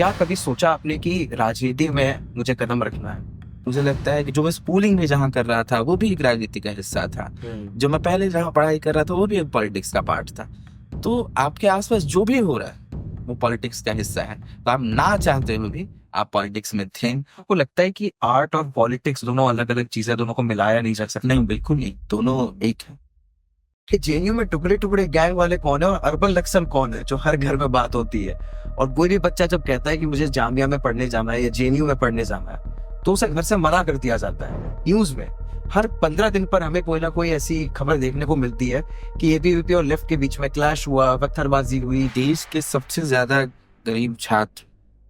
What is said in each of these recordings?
क्या कभी सोचा आपने कि राजनीति में मुझे कदम रखना है? मुझे लगता है कि जो मैं स्कूलिंग में जहाँ कर रहा था वो भी एक राजनीति का हिस्सा था। जो मैं पहले जहाँ पढ़ाई कर रहा था वो भी एक पॉलिटिक्स का पार्ट था। तो आपके आसपास जो भी हो रहा है वो पॉलिटिक्स का हिस्सा है, तो आप ना चाहते हुए भी आप पॉलिटिक्स में थे। आपको लगता है कि आर्ट और पॉलिटिक्स दोनों अलग अलग चीजें, दोनों को मिलाया नहीं जा सकता? नहीं, बिल्कुल नहीं, दोनों एक है। कि जेएनयू में टुकड़े टुकड़े गैंग वाले कौन है और अर्बन नक्सल कौन है, जो हर घर में बात होती है? और कोई भी बच्चा जब कहता है कि मुझे जामिया में पढ़ने जाना है या जेएनयू में पढ़ने जाना है, तो उसे घर से मना कर दिया जाता है। न्यूज में हर 15 दिन पर हमें कोई ना कोई ऐसी खबर देखने को मिलती है कि एबीवीपी और लेफ्ट के बीच में क्लैश हुआ, पत्थरबाजी हुई। देश के सबसे ज्यादा गरीब छात्र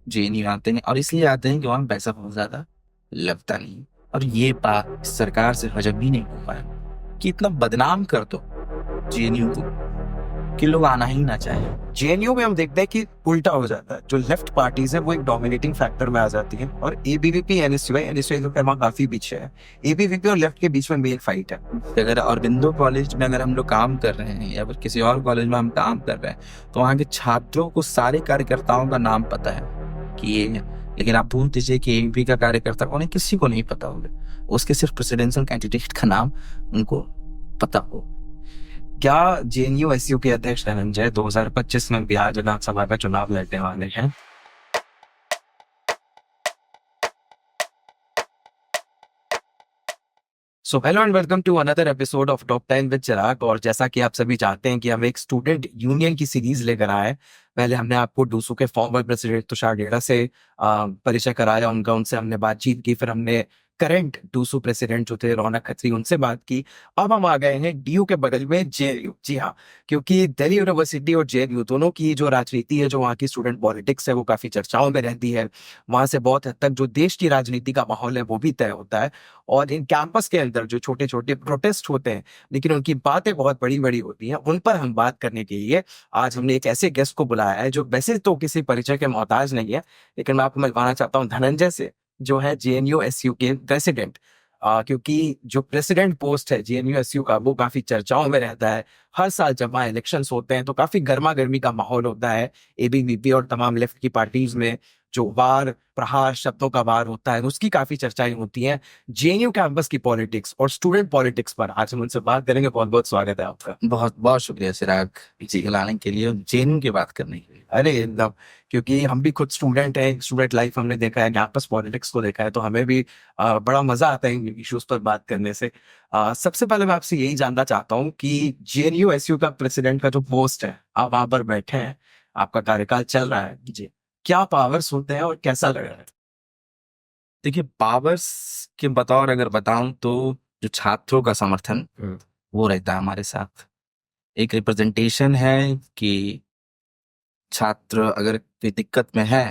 जेएनयू आते हैं, और इसलिए आते हैं कि वहाँ पैसा बहुत ज्यादा लगता नहीं। और ये बात सरकार से हजम भी नहीं हो पाया कि इतना बदनाम कर दो जेएनयू को कि लोग आना ही ना चाहे। जेएनयू में हम देखते हैं कि उल्टा हो जाता है, जो लेफ्ट पार्टीज है वो एक डोमिनेटिंग फैक्टर में आ जाती है, और एबीवीपी एनएसयूआई तो कहना काफी पीछे है। एबीवीपी और लेफ्ट के बीच में मेन फाइट है। अगर अरबिंदो कॉलेज में अगर हम लोग काम कर रहे हैं या फिर किसी और कॉलेज में हम काम कर रहे हैं तो वहाँ के छात्रों को सारे कार्यकर्ताओं का नाम पता है कि ये है। लेकिन आप पूछ दीजिए कि एबीवीपी का कार्यकर्ता कौन है, किसी को नहीं पता होगा। उसके सिर्फ प्रेसिडेंशियल कैंडिडेट का नाम उनको पता हो। क्या जेएनयू एसयू के अध्यक्ष धनंजय 2025 में बिहार विधानसभा का चुनाव लड़ने वाले हैं? So hello and welcome to another episode of top 10 with Chirag. और जैसा कि आप सभी जानते हैं कि हम एक स्टूडेंट यूनियन की सीरीज लेकर आए। पहले हमने आपको डूसू के फॉर्मर प्रेसिडेंट तुषार डेड़ा से परिचय कराया, उनसे हमने बातचीत की। फिर हमने करंट डूसू प्रेसिडेंट जो थे रौनक खत्री, उनसे बात की। अब हम आ गए हैं डीयू के बगल में जेएनयू। जी हाँ, क्योंकि दिल्ली यूनिवर्सिटी और जेएनयू दोनों की जो राजनीति है, जो वहाँ की स्टूडेंट पॉलिटिक्स है, वो काफी चर्चाओं में रहती है। वहां से बहुत हद तक जो देश की राजनीति का माहौल है वो भी तय होता है। और इन कैंपस के अंदर जो छोटे छोटे प्रोटेस्ट होते हैं, लेकिन उनकी बातें बहुत बड़ी बड़ी होती हैं, उन पर हम बात करने के लिए आज हमने एक ऐसे गेस्ट को बुलाया है जो वैसे तो किसी परिचय के मोहताज नहीं है, लेकिन मैं आपको मिलवाना चाहता हूँ धनंजय से, जो है जेएनयू एसयू के प्रेसिडेंट। क्योंकि जो प्रेसिडेंट पोस्ट है जेएनयू एसयू का, वो काफी चर्चाओं में रहता है। हर साल जब वहाँ इलेक्शंस होते हैं तो काफी गर्मा गर्मी का माहौल होता है एबीवीपी और तमाम लेफ्ट की पार्टीज में। जो वार प्रहार शब्दों का वार होता है, उसकी काफी चर्चाएं होती हैं। जेएनयू कैंपस की पॉलिटिक्स और स्टूडेंट पॉलिटिक्स पर आज हम उनसे बात करेंगे। बहुत बहुत स्वागत है आपका। बहुत बहुत शुक्रिया चिराग जी लाने के लिए, जेएनयू की बात करने के लिए। अरे एकदम, क्योंकि हम भी खुद स्टूडेंट हैं, स्टूडेंट लाइफ हमने देखा है, कैंपस पॉलिटिक्स को देखा है, तो हमें भी बड़ा मजा आता है इन इश्यूज पर बात करने से। सबसे पहले मैं आपसे यही जानना चाहता हूँ कि जेएनयू एसयू का प्रेसिडेंट का जो पोस्ट है, आप वहां पर बैठे हैं, आपका कार्यकाल चल रहा है जी, क्या पावर्स होते हैं और कैसा लग रहा है? देखिए, पावर्स के बतौर अगर बताऊं तो जो छात्रों का समर्थन वो रहता है हमारे साथ। एक रिप्रेजेंटेशन है कि छात्र अगर कोई दिक्कत में है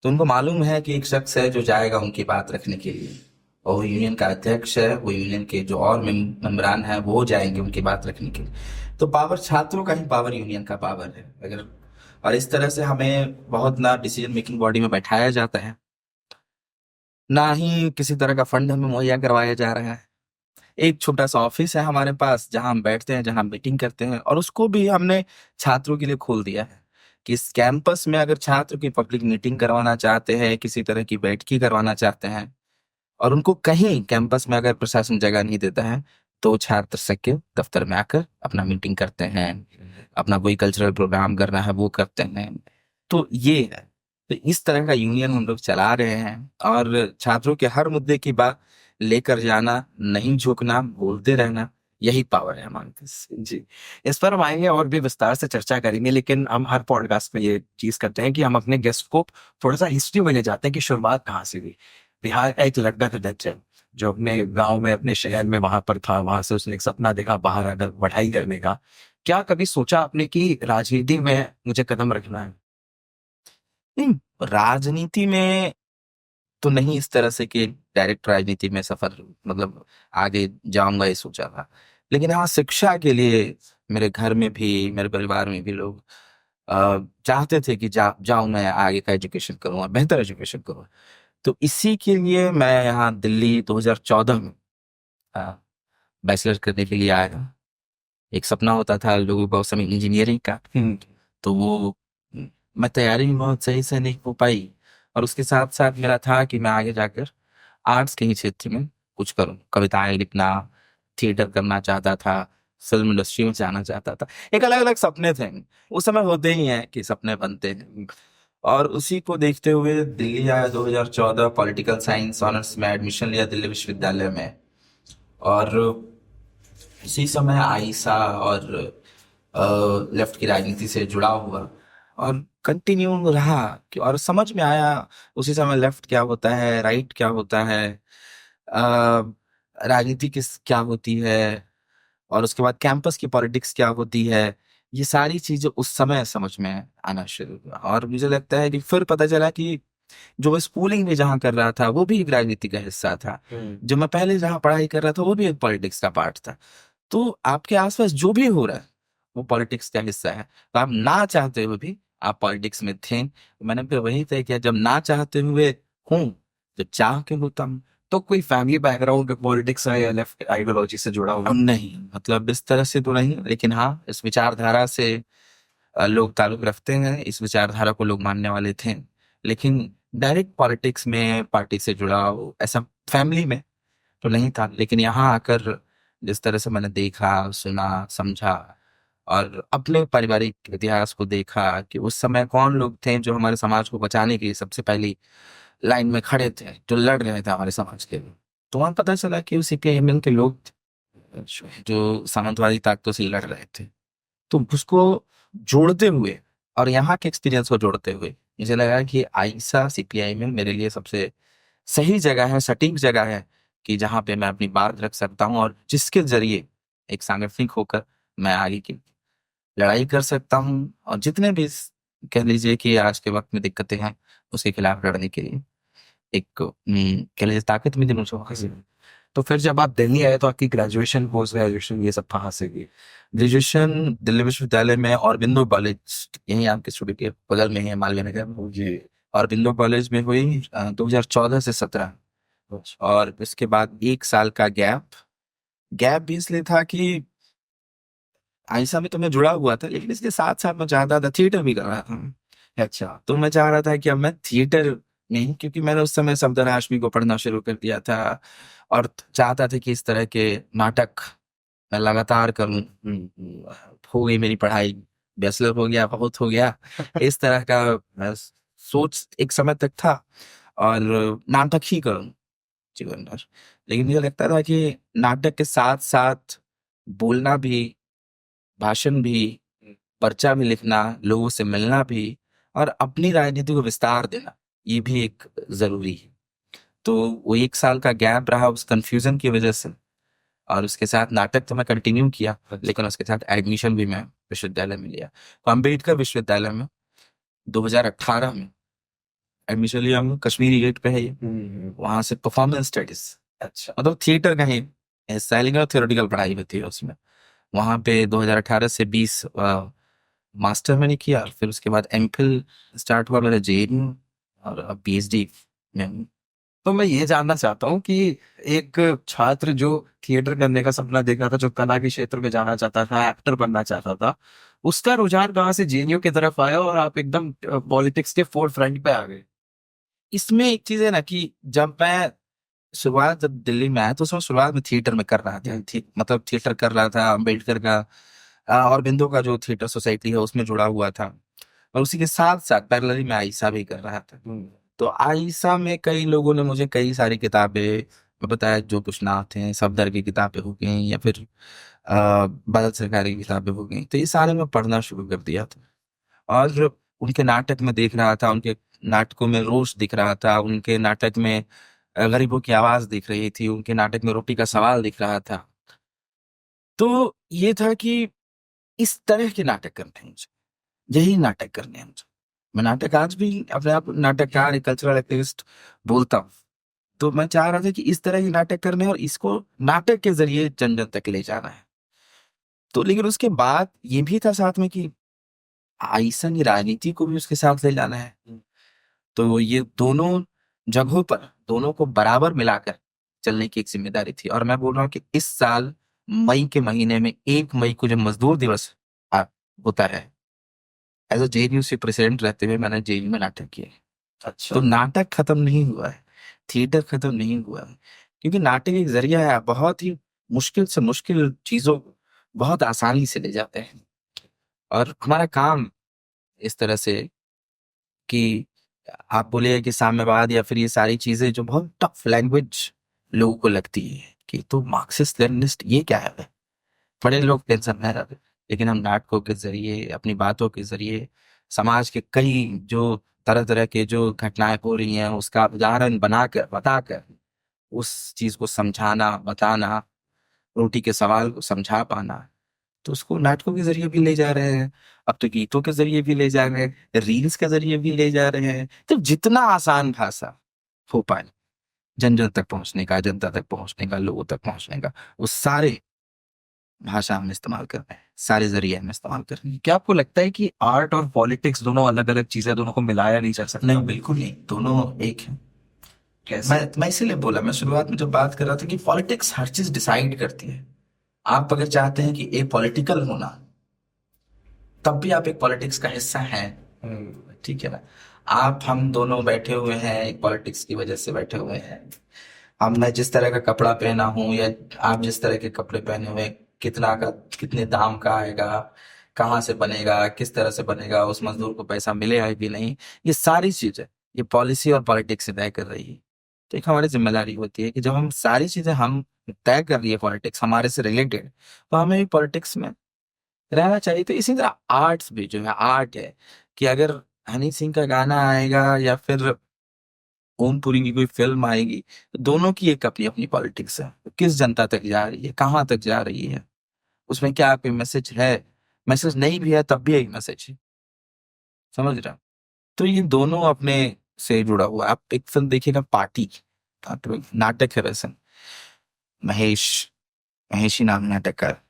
तो उनको मालूम है कि एक शख्स है जो जाएगा उनकी बात रखने के लिए, और वो यूनियन का अध्यक्ष है, वो यूनियन के जो और मेंबरान हैं वो जाएंगे उनकी बात रखने के लिए। तो पावर छात्रों का ही पावर यूनियन का पावर है। अगर और इस तरह से हमें बहुत ना डिसीजन मेकिंग बॉडी में बैठाया जाता है, ना ही किसी तरह का फंड हमें मुहैया करवाया जा रहा है। एक छोटा सा ऑफिस है हमारे पास जहां हम बैठते हैं, जहां मीटिंग करते हैं, और उसको भी हमने छात्रों के लिए खोल दिया है कि इस कैंपस में अगर छात्र की पब्लिक मीटिंग करवाना चाहते हैं, किसी तरह की बैठकी करवाना चाहते हैं, और उनको कहीं कैंपस में अगर प्रशासन जगह नहीं देता है तो छात्र संघ के दफ्तर में आकर अपना मीटिंग करते हैं, अपना कोई कल्चरल प्रोग्राम करना है वो करते हैं। तो ये है, तो इस तरह का यूनियन हम लोग चला रहे हैं, और छात्रों के हर मुद्दे की बात लेकर जाना, नहीं झुकना, बोलते रहना, यही पावर है हमारे पास जी, इस पर हम आएंगे और भी विस्तार से चर्चा करेंगे, लेकिन हम हर पॉडकास्ट में ये चीज करते हैं कि हम अपने गेस्ट को थोड़ा सा हिस्ट्री में ले जाते हैं कि शुरुआत कहाँ से हुई। बिहार का एक लड़का था दज्जन, जो अपने गांव में, अपने शहर में वहां पर था। वहां से उसने एक सपना देखा बाहर आकर पढ़ाई करने का। क्या कभी सोचा आपने कि राजनीति में मुझे कदम रखना है? नहीं, राजनीति में तो नहीं इस तरह से कि डायरेक्ट राजनीति में सफर मतलब आगे जाऊंगा ये सोचा था। लेकिन हाँ, शिक्षा के लिए मेरे घर में भी, मेरे परिवार में भी लोग चाहते थे कि जाऊं मैं आगे का एजुकेशन करूंगा, बेहतर एजुकेशन करूंगा। तो इसी के लिए मैं यहाँ दिल्ली 2014 में बैचलर करने के लिए आया। एक सपना होता था लोगों का उस समय इंजीनियरिंग का, तो वो मैं तैयारी भी बहुत सही से नहीं हो पाई, और उसके साथ साथ मेरा था कि मैं आगे जाकर आर्ट्स के ही क्षेत्र में कुछ करूं, कविताएं लिखना, थिएटर करना चाहता था, फिल्म इंडस्ट्री में जाना चाहता था। एक अलग अलग सपने थे, उस समय होते ही हैं कि सपने बनते हैं। और उसी को देखते हुए दिल्ली आया 2014, पॉलिटिकल साइंस ऑनर्स में एडमिशन लिया दिल्ली विश्वविद्यालय में। और उसी समय आइसा और लेफ्ट की राजनीति से जुड़ा हुआ और कंटिन्यू रहा और समझ में आया उसी समय लेफ्ट क्या होता है, राइट क्या होता है, राजनीति किस क्या होती है, और उसके बाद कैंपस की पॉलिटिक्स क्या होती है। ये सारी चीजें उस समय समझ में आना शुरू हुआ और मुझे लगता है कि फिर पता चला कि जो मैं स्कूलिंग में जहाँ कर रहा था वो भी एक राजनीति का हिस्सा था, जो मैं पहले जहाँ पढ़ाई कर रहा था वो भी एक पॉलिटिक्स का पार्ट था। तो आपके आसपास जो भी हो रहा है वो पॉलिटिक्स का हिस्सा है, तो आप ना चाहते हुए भी आप पॉलिटिक्स में थे। मैंने फिर वही तय किया, जब ना चाहते हुए हूँ तो चाह के होता हूँ। तो कोई फैमिली बैकग्राउंड पॉलिटिक्स है या लेफ्ट आइडियोलॉजी से जुड़ा हुआ? अब नहीं, मतलब इस तरह से तो नहीं, लेकिन हाँ इस विचारधारा से लोग ताल्लुक रखते हैं, इस विचारधारा को लोग मानने वाले थे, लेकिन डायरेक्ट पॉलिटिक्स में पार्टी से जुड़ा ऐसा फैमिली में तो नहीं था। लेकिन यहाँ आकर जिस तरह से मैंने देखा, सुना, समझा और अपने पारिवारिक इतिहास को देखा कि उस समय कौन लोग थे जो हमारे समाज को बचाने की सबसे पहली लाइन में खड़े थे, जो लड़ रहे थे हमारे समाज के लिए, तो वहां पता चला कि उसी के एमएन के लोग थे, जो सामंतवादी ताकतों से लड़ रहे थे। तो उसको जोड़ते हुए और यहाँ के एक्सपीरियंस को जोड़ते हुए मुझे लगा कि आइसा सीपीआई में मेरे लिए सबसे सही जगह है, सटीक जगह है कि जहाँ पे मैं अपनी बात रख सकता हूँ और जिसके जरिए एक सांगठनिक होकर मैं आगे की लड़ाई कर सकता हूँ और जितने भी कह लीजिए कि आज के वक्त में दिक्कतें हैं उसके खिलाफ लड़ने के लिए एक कह लीजिए ताकत मिली मुझे वहां से। तो फिर जब आप दिल्ली आए तो आपकी ग्रेजुएशन, पोस्ट ग्रेजुएशन ये सब कहाँ से की? ग्रेजुएशन दिल्ली विश्वविद्यालय में औरबिंदो कॉलेज, यही आपके स्टूडियो के बगल में है, मालवीय नगर जी। औरबिंदो कॉलेज में हुई 2014 से 17। और इसके बाद एक साल का गैप भी इसलिए था कि आइसा में तो मैं जुड़ा हुआ था, लेकिन इसके साथ साथ मैं चाहता था, थिएटर भी कर रहा था। अच्छा, तो मैं चाह रहा था कि अब मैं थिएटर नहीं, क्योंकि मैंने उस समय सफदर हाशमी को पढ़ना शुरू कर दिया था और चाहता था कि इस तरह के नाटक मैं लगातार करूं। हो गई मेरी पढ़ाई, बैचलर हो गया, बहुत हो गया इस तरह का सोच एक समय तक था और नाटक ही करूं जीवन भर। लेकिन मुझे लगता था कि नाटक के साथ साथ बोलना भी, भाषण भी, पर्चा भी लिखना, लोगों से मिलना भी और अपनी राजनीति को विस्तार देना, ये भी एक जरूरी है। तो वो एक साल का गैप रहा उस कंफ्यूजन की वजह से, और उसके साथ नाटक तो मैं कंटिन्यू किया, लेकिन उसके साथ एडमिशन भी मैं विश्वविद्यालय में लिया। तो अम्बेडकर विश्वविद्यालय में 2018 में एडमिशन लिया हूँ। कश्मीरी गेट पे है ये। वहां से परफॉर्मेंस स्टडीज, अच्छा मतलब थिएटर का ही हिस्सा है, लेकिन थियोरेटिकल पढ़ाई होती है उसमें। वहां पे 2018 से 20 मास्टर मैंने किया, फिर उसके बाद एमफिल स्टार्ट हुआ मेरा जेएनयू और अब पीएचडी में हूँ। तो मैं ये जानना चाहता हूँ कि एक छात्र जो थिएटर करने का सपना देख रहा था, जो कला के क्षेत्र में जाना चाहता था, एक्टर बनना चाहता था, उसका रुझान कहाँ से जेएनयू की तरफ आया और आप एकदम पॉलिटिक्स के फोर फ्रंट पे आ गए? इसमें एक चीज है ना कि जब दिल्ली में आया तो उसमें शुरुआत में थिएटर में कर रहा था, मतलब थिएटर कर रहा था अम्बेडकर का और बिंदु का जो थिएटर सोसाइटी है उसमें जुड़ा हुआ था, और उसी के साथ साथ पैरेलली में आइसा भी कर रहा था। तो आइसा में कई लोगों ने मुझे कई सारी किताबें बताया, जो कुछ नाथ हैं, सफदर की किताबें हो गई या फिर बादल सरकारी की किताबें हो गई, तो ये सारे मैं पढ़ना शुरू कर दिया था। और उनके नाटक में देख रहा था, उनके नाटकों में रोष दिख रहा था, उनके नाटक में गरीबों की आवाज दिख रही थी, उनके नाटक में रोटी का सवाल दिख रहा था। तो ये था कि इस तरह के नाटक करने हैं मुझे, यही नाटक करने हैं मुझे। मैं नाटक आज भी अपने आप नाटककार, कल्चरल एक्टिविस्ट बोलता हूँ। तो मैं चाह रहा था कि इस तरह के नाटक करने हैं और इसको नाटक के जरिए जन जन तक ले जाना है। तो लेकिन उसके बाद ये भी था साथ में कि आइसन राजनीति को भी उसके साथ ले जाना है। तो ये दोनों जगहों पर दोनों को बराबर मिलाकर चलने की एक जिम्मेदारी थी। और मैं बोल रहा हूँ कि इस साल मई के महीने में 1 मई को जब मजदूर दिवस होता है, एज अ जेएनयू से प्रेसिडेंट रहते हुए मैंने जेएनयू में नाटक किए। अच्छा। तो नाटक खत्म नहीं हुआ है, थिएटर खत्म नहीं हुआ है, क्योंकि नाटक एक जरिया है, बहुत ही मुश्किल से मुश्किल चीजों को बहुत आसानी से ले जाते हैं। और हमारा काम इस तरह से कि आप बोलिए कि साम्यवाद या फिर ये सारी चीजें जो बहुत टफ लैंग्वेज लोगों को लगती है कि तो मार्क्सिस्ट लेनिनिस्ट ये क्या है, बड़े लोग टेंशन में रहते, लेकिन हम नाटकों के जरिए अपनी बातों के जरिए समाज के कई जो तरह तरह के जो घटनाएं हो रही हैं उसका उदाहरण बनाकर बताकर उस चीज को समझाना बताना, रोटी के सवाल को समझा पाना, तो उसको नाटकों के जरिए भी ले जा रहे हैं, अब तो गीतों के जरिए भी ले जा रहे हैं, रील्स के जरिए भी ले जा रहे हैं। तो जितना आसान भाषा हो पाए जन जन तक पहुंचने का, जनता तक पहुंचने का, लोगों तक पहुंचने का, वो सारे भाषा हम इस्तेमाल कर रहे हैं, सारे जरिए हम इस्तेमाल कर रहे हैं। क्या आपको लगता है कि आर्ट और पॉलिटिक्स दोनों अलग अलग चीजें, दोनों को मिलाया नहीं जा सकता? नहीं, बिल्कुल नहीं, दोनों एक है। कैसे? मैं इसीलिए बोला, मैं शुरुआत में जब बात कर रहा था कि पॉलिटिक्स हर चीज डिसाइड करती है। आप अगर चाहते हैं कि ए पॉलिटिकल होना, तब भी आप एक पॉलिटिक्स का हिस्सा हैं। ठीक है ना? आप हम दोनों बैठे हुए हैं एक पॉलिटिक्स की वजह से बैठे हुए हैं। हम मैं जिस तरह का कपड़ा पहना हूं या आप जिस तरह के कपड़े पहने हुए हैं, कितना का कितने दाम का आएगा, कहाँ से बनेगा, किस तरह से बनेगा, उस मजदूर को पैसा मिलेगा भी नहीं, ये सारी चीजें ये पॉलिसी और पॉलिटिक्स तय कर रही है। तो एक हमारी जिम्मेदारी होती है कि जब हम सारी चीजें हम तय कर रही है पॉलिटिक्स हमारे से रिलेटेड, तो हमें भी पॉलिटिक्स में रहना चाहिए। तो इसी तरह आर्ट्स भी जो है, आर्ट है कि अगर हनी सिंह का गाना आएगा या फिर ओमपुरी की कोई फिल्म आएगी, तो दोनों की एक अपनी अपनी पॉलिटिक्स है, किस जनता तक जा रही है, कहाँ तक जा रही है, उसमें क्या कोई मैसेज है, मैसेज नहीं भी है तब भी एक मैसेज है। समझ रहे हो? तो ये दोनों अपने से जुड़ा हुआ है। आप एक फिल्म देखिएगा पार्टी, नाटक है वैसे, महेश महेशी नाम नाटक का है।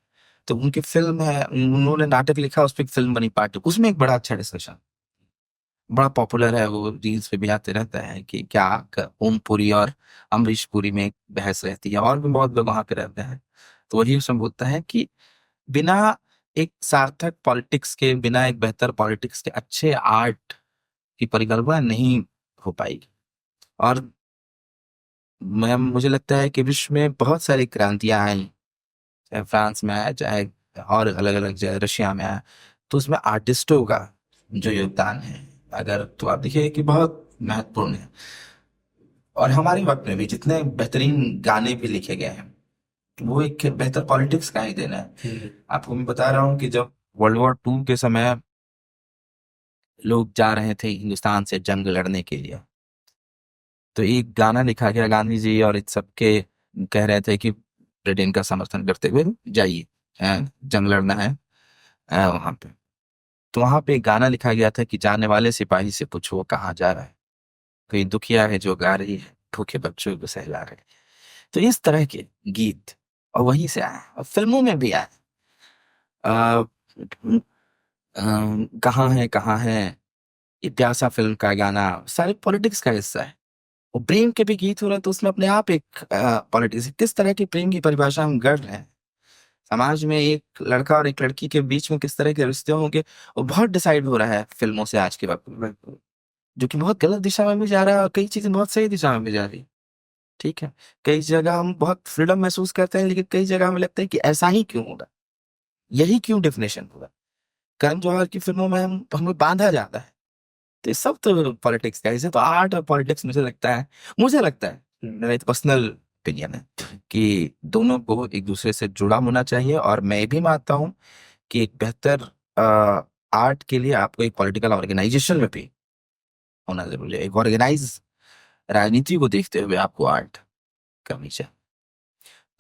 तो उनकी फिल्म है, उन्होंने नाटक लिखा, उस पर एक फिल्म बनी पार्टी, उसमें एक बड़ा अच्छा डिस्कशन, बड़ा पॉपुलर है, वो रील्स पे भी आते रहता है कि क्या ओम पुरी और अमरीश पुरी में एक बहस रहती है, और भी बहुत लोग वहां पे रहते हैं। तो वही उसमें बोलता है कि बिना एक सार्थक पॉलिटिक्स के, बिना एक बेहतर पॉलिटिक्स के अच्छे आर्ट की परिकल्पना नहीं हो पाएगी। और मैं मुझे लगता है कि विश्व में बहुत सारी क्रांतियां आई, चाहे फ्रांस में आया, चाहे और अलग अलग जगह रशिया में आया, तो उसमें आर्टिस्टों का जो योगदान है, अगर तो आप देखिए कि बहुत महत्वपूर्ण है। और हमारे वक्त में भी जितने बेहतरीन गाने भी लिखे गए हैं, वो एक बेहतर पॉलिटिक्स का ही देना है। आपको मैं बता रहा हूँ कि जब वर्ल्ड वॉर 2 के समय लोग जा रहे थे हिंदुस्तान से जंग लड़ने के लिए, तो एक गाना लिखा गया, गांधी जी और इस सब के कह रहे थे कि ब्रिटेन का समर्थन करते हुए जाइए, जंग लड़ना है वहां पे। तो वहां पे एक गाना लिखा गया था कि जाने वाले सिपाही से पूछो वो कहाँ जा रहा है, कोई दुखिया है जो गा रही है, भूखे बच्चों को सहला रहे। तो इस तरह के गीत और वहीं से आए और फिल्मों में भी आए। अ, कहाँ है कहाँ है, ये प्यासा फिल्म का गाना सारे पॉलिटिक्स का हिस्सा है। और प्रेम के भी गीत हो रहे हैं, तो उसमें अपने आप एक पॉलिटिक्स, किस तरह की प्रेम की परिभाषा हम गढ़ रहे हैं, समाज में एक लड़का और एक लड़की के बीच में किस तरह के रिश्ते होंगे, वो बहुत डिसाइड हो रहा है फिल्मों से आज के वक्त में, जो कि बहुत गलत दिशा में भी जा रहा है और कई चीजें बहुत सही दिशा में भी जा रही है। ठीक है, कई जगह हम बहुत फ्रीडम महसूस करते हैं, लेकिन कई जगह हमें लगता है कि ऐसा ही क्यों होगा, यही क्यों डेफिनेशन होगा। करण जौहर की फिल्मों में हम हमें बांधा जाता है। तो ये सब तो पॉलिटिक्स का हिस्सा है। तो आर्ट और पॉलिटिक्स मुझे लगता है मेरा एक पर्सनल ओपिनियन है कि दोनों को एक दूसरे से जुड़ा होना चाहिए। और मैं भी मानता हूँ कि एक बेहतर आर्ट के लिए आपको एक पॉलिटिकल ऑर्गेनाइजेशन में भी होना जरूरी है, एक ऑर्गेनाइज राजनीति को देखते हुए आपको आर्ट करनी चाहिए।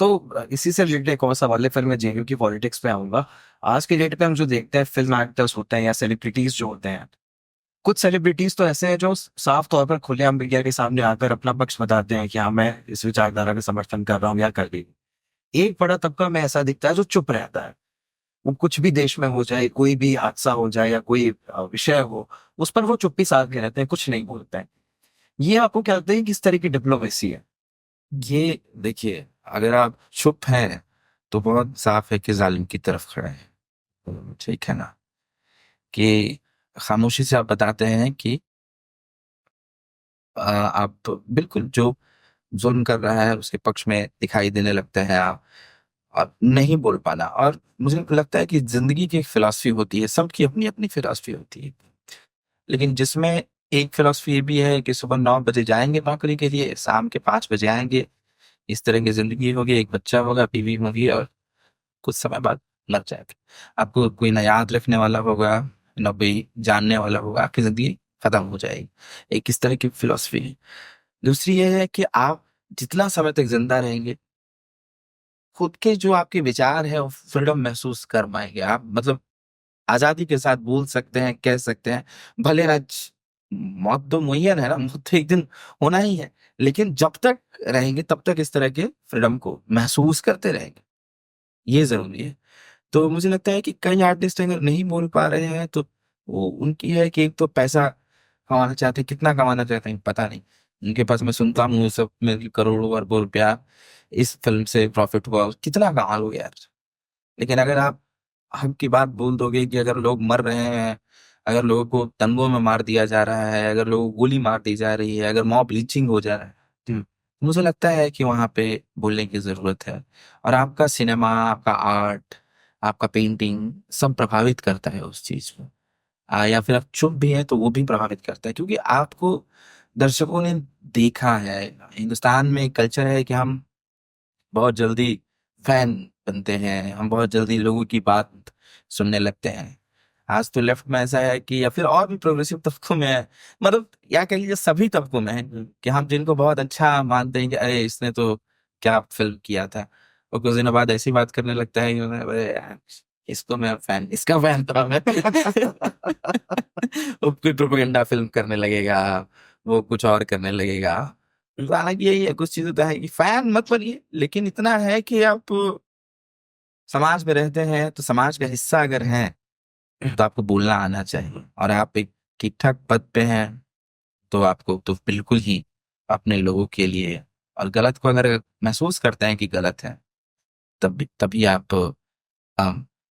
तो इसी से रिलेटेड एक और सवाल है, फिर मैं जेएनयू की पॉलिटिक्स पे आऊंगा। आज के डेट पे हम जो देखते हैं, फिल्म एक्टर्स होते हैं या सेलिब्रिटीज जो होते हैं, कुछ सेलिब्रिटीज तो ऐसे हैं जो साफ तौर पर खुलेआम मीडिया के सामने आकर अपना पक्ष बताते हैं कि हाँ, मैं इस विचारधारा का समर्थन कर रहा हूँ या कर रही हूँ। एक बड़ा तबका में ऐसा दिखता है जो चुप रहता है। वो कुछ भी देश में हो जाए, कोई भी हादसा हो जाए या कोई विषय हो, उस पर वो चुप्पी साध के रहते हैं, कुछ नहीं बोलते हैं। ये आपको क्या लगता है कि किस तरह की डिप्लोमेसी है? ये देखिए, अगर आप चुप हैं तो बहुत साफ है कि जालिम की तरफ खड़े हैं। ठीक है ना? कि खामोशी से आप बताते हैं कि आप तो बिल्कुल जो जुल्म कर रहा है उसके पक्ष में दिखाई देने लगते हैं आप, और नहीं बोल पाना। और मुझे लगता है कि जिंदगी की एक फिलॉसफी होती है, सबकी अपनी अपनी फिलॉसफी होती है, लेकिन जिसमें एक फिलॉसफी ये भी है कि सुबह 9 बजे जाएंगे नौकरी के लिए, शाम के 5 बजे आएंगे। इस तरह की जिंदगी होगी, एक बच्चा होगा, बीवी होगी, और कुछ समय बाद मर जाएगा। आपको कोई ना याद रखने वाला होगा, ना कोई जानने वाला होगा, आपकी जिंदगी खत्म हो जाएगी। एक इस तरह की फिलॉसफी है। दूसरी ये है कि आप जितना समय तक जिंदा रहेंगे, खुद के जो आपके विचार है वो फ्रीडम महसूस कर पाएंगे आप, मतलब आजादी के साथ बोल सकते हैं, कह सकते हैं। भले आज मौत तो मुहैया है ना, मौत तो एक दिन होना ही है, लेकिन जब तक रहेंगे तब तक इस तरह के फ्रीडम को महसूस करते रहेंगे, ये जरूरी है। तो मुझे लगता है कि कई आर्टिस्ट अगर नहीं बोल पा रहे हैं तो वो उनकी है कि एक तो पैसा कमाना चाहते हैं, कितना कमाना चाहते हैं पता नहीं। उनके पास मैं सुनता हूँ सब में करोड़ों अरबों रुपया इस फिल्म से प्रॉफिट हुआ, कितना कमा लो यार। लेकिन अगर आप हक की बात बोल दोगे कि अगर लोग मर रहे हैं, अगर लोगों को तंगों में मार दिया जा रहा है, अगर लोगों को गोली मार दी जा रही है, अगर मॉब लिंचिंग हो जा रहा है, तो मुझे लगता है कि वहां पे बोलने की जरूरत है। और आपका सिनेमा, आपका आर्ट, आपका पेंटिंग सब प्रभावित करता है उस चीज को। या फिर आप चुप भी हैं तो वो भी प्रभावित करता है, क्योंकि आपको दर्शकों ने देखा है। हिंदुस्तान में एक कल्चर है कि हम बहुत जल्दी फैन बनते हैं, हम बहुत जल्दी लोगों की बात सुनने लगते हैं। आज तो लेफ्ट में ऐसा है कि, या फिर और भी प्रोग्रेसिव तबकों में है, मतलब या कह लीजिए सभी तबकों में है, कि हम जिनको बहुत अच्छा मानते हैं कि अरे इसने तो क्या फिल्म किया था, और कुछ दिनों बाद ऐसी बात करने लगता है कि अरे यार, इसको मैं फैन, इसका फैन था मैं। वो कोई प्रोपेगेंडा फिल्म करने लगेगा, वो कुछ और करने लगेगा। हालांकि यही है, कुछ चीजें तो है कि फैन मत बनिए, लेकिन इतना है कि आप समाज में रहते हैं तो समाज का हिस्सा अगर हैं तो आपको बोलना आना चाहिए। और आप एक ठीक ठाक पद पे हैं तो आपको तो बिल्कुल ही अपने लोगों के लिए, और गलत को अगर महसूस करते हैं कि गलत है, तब तभी आप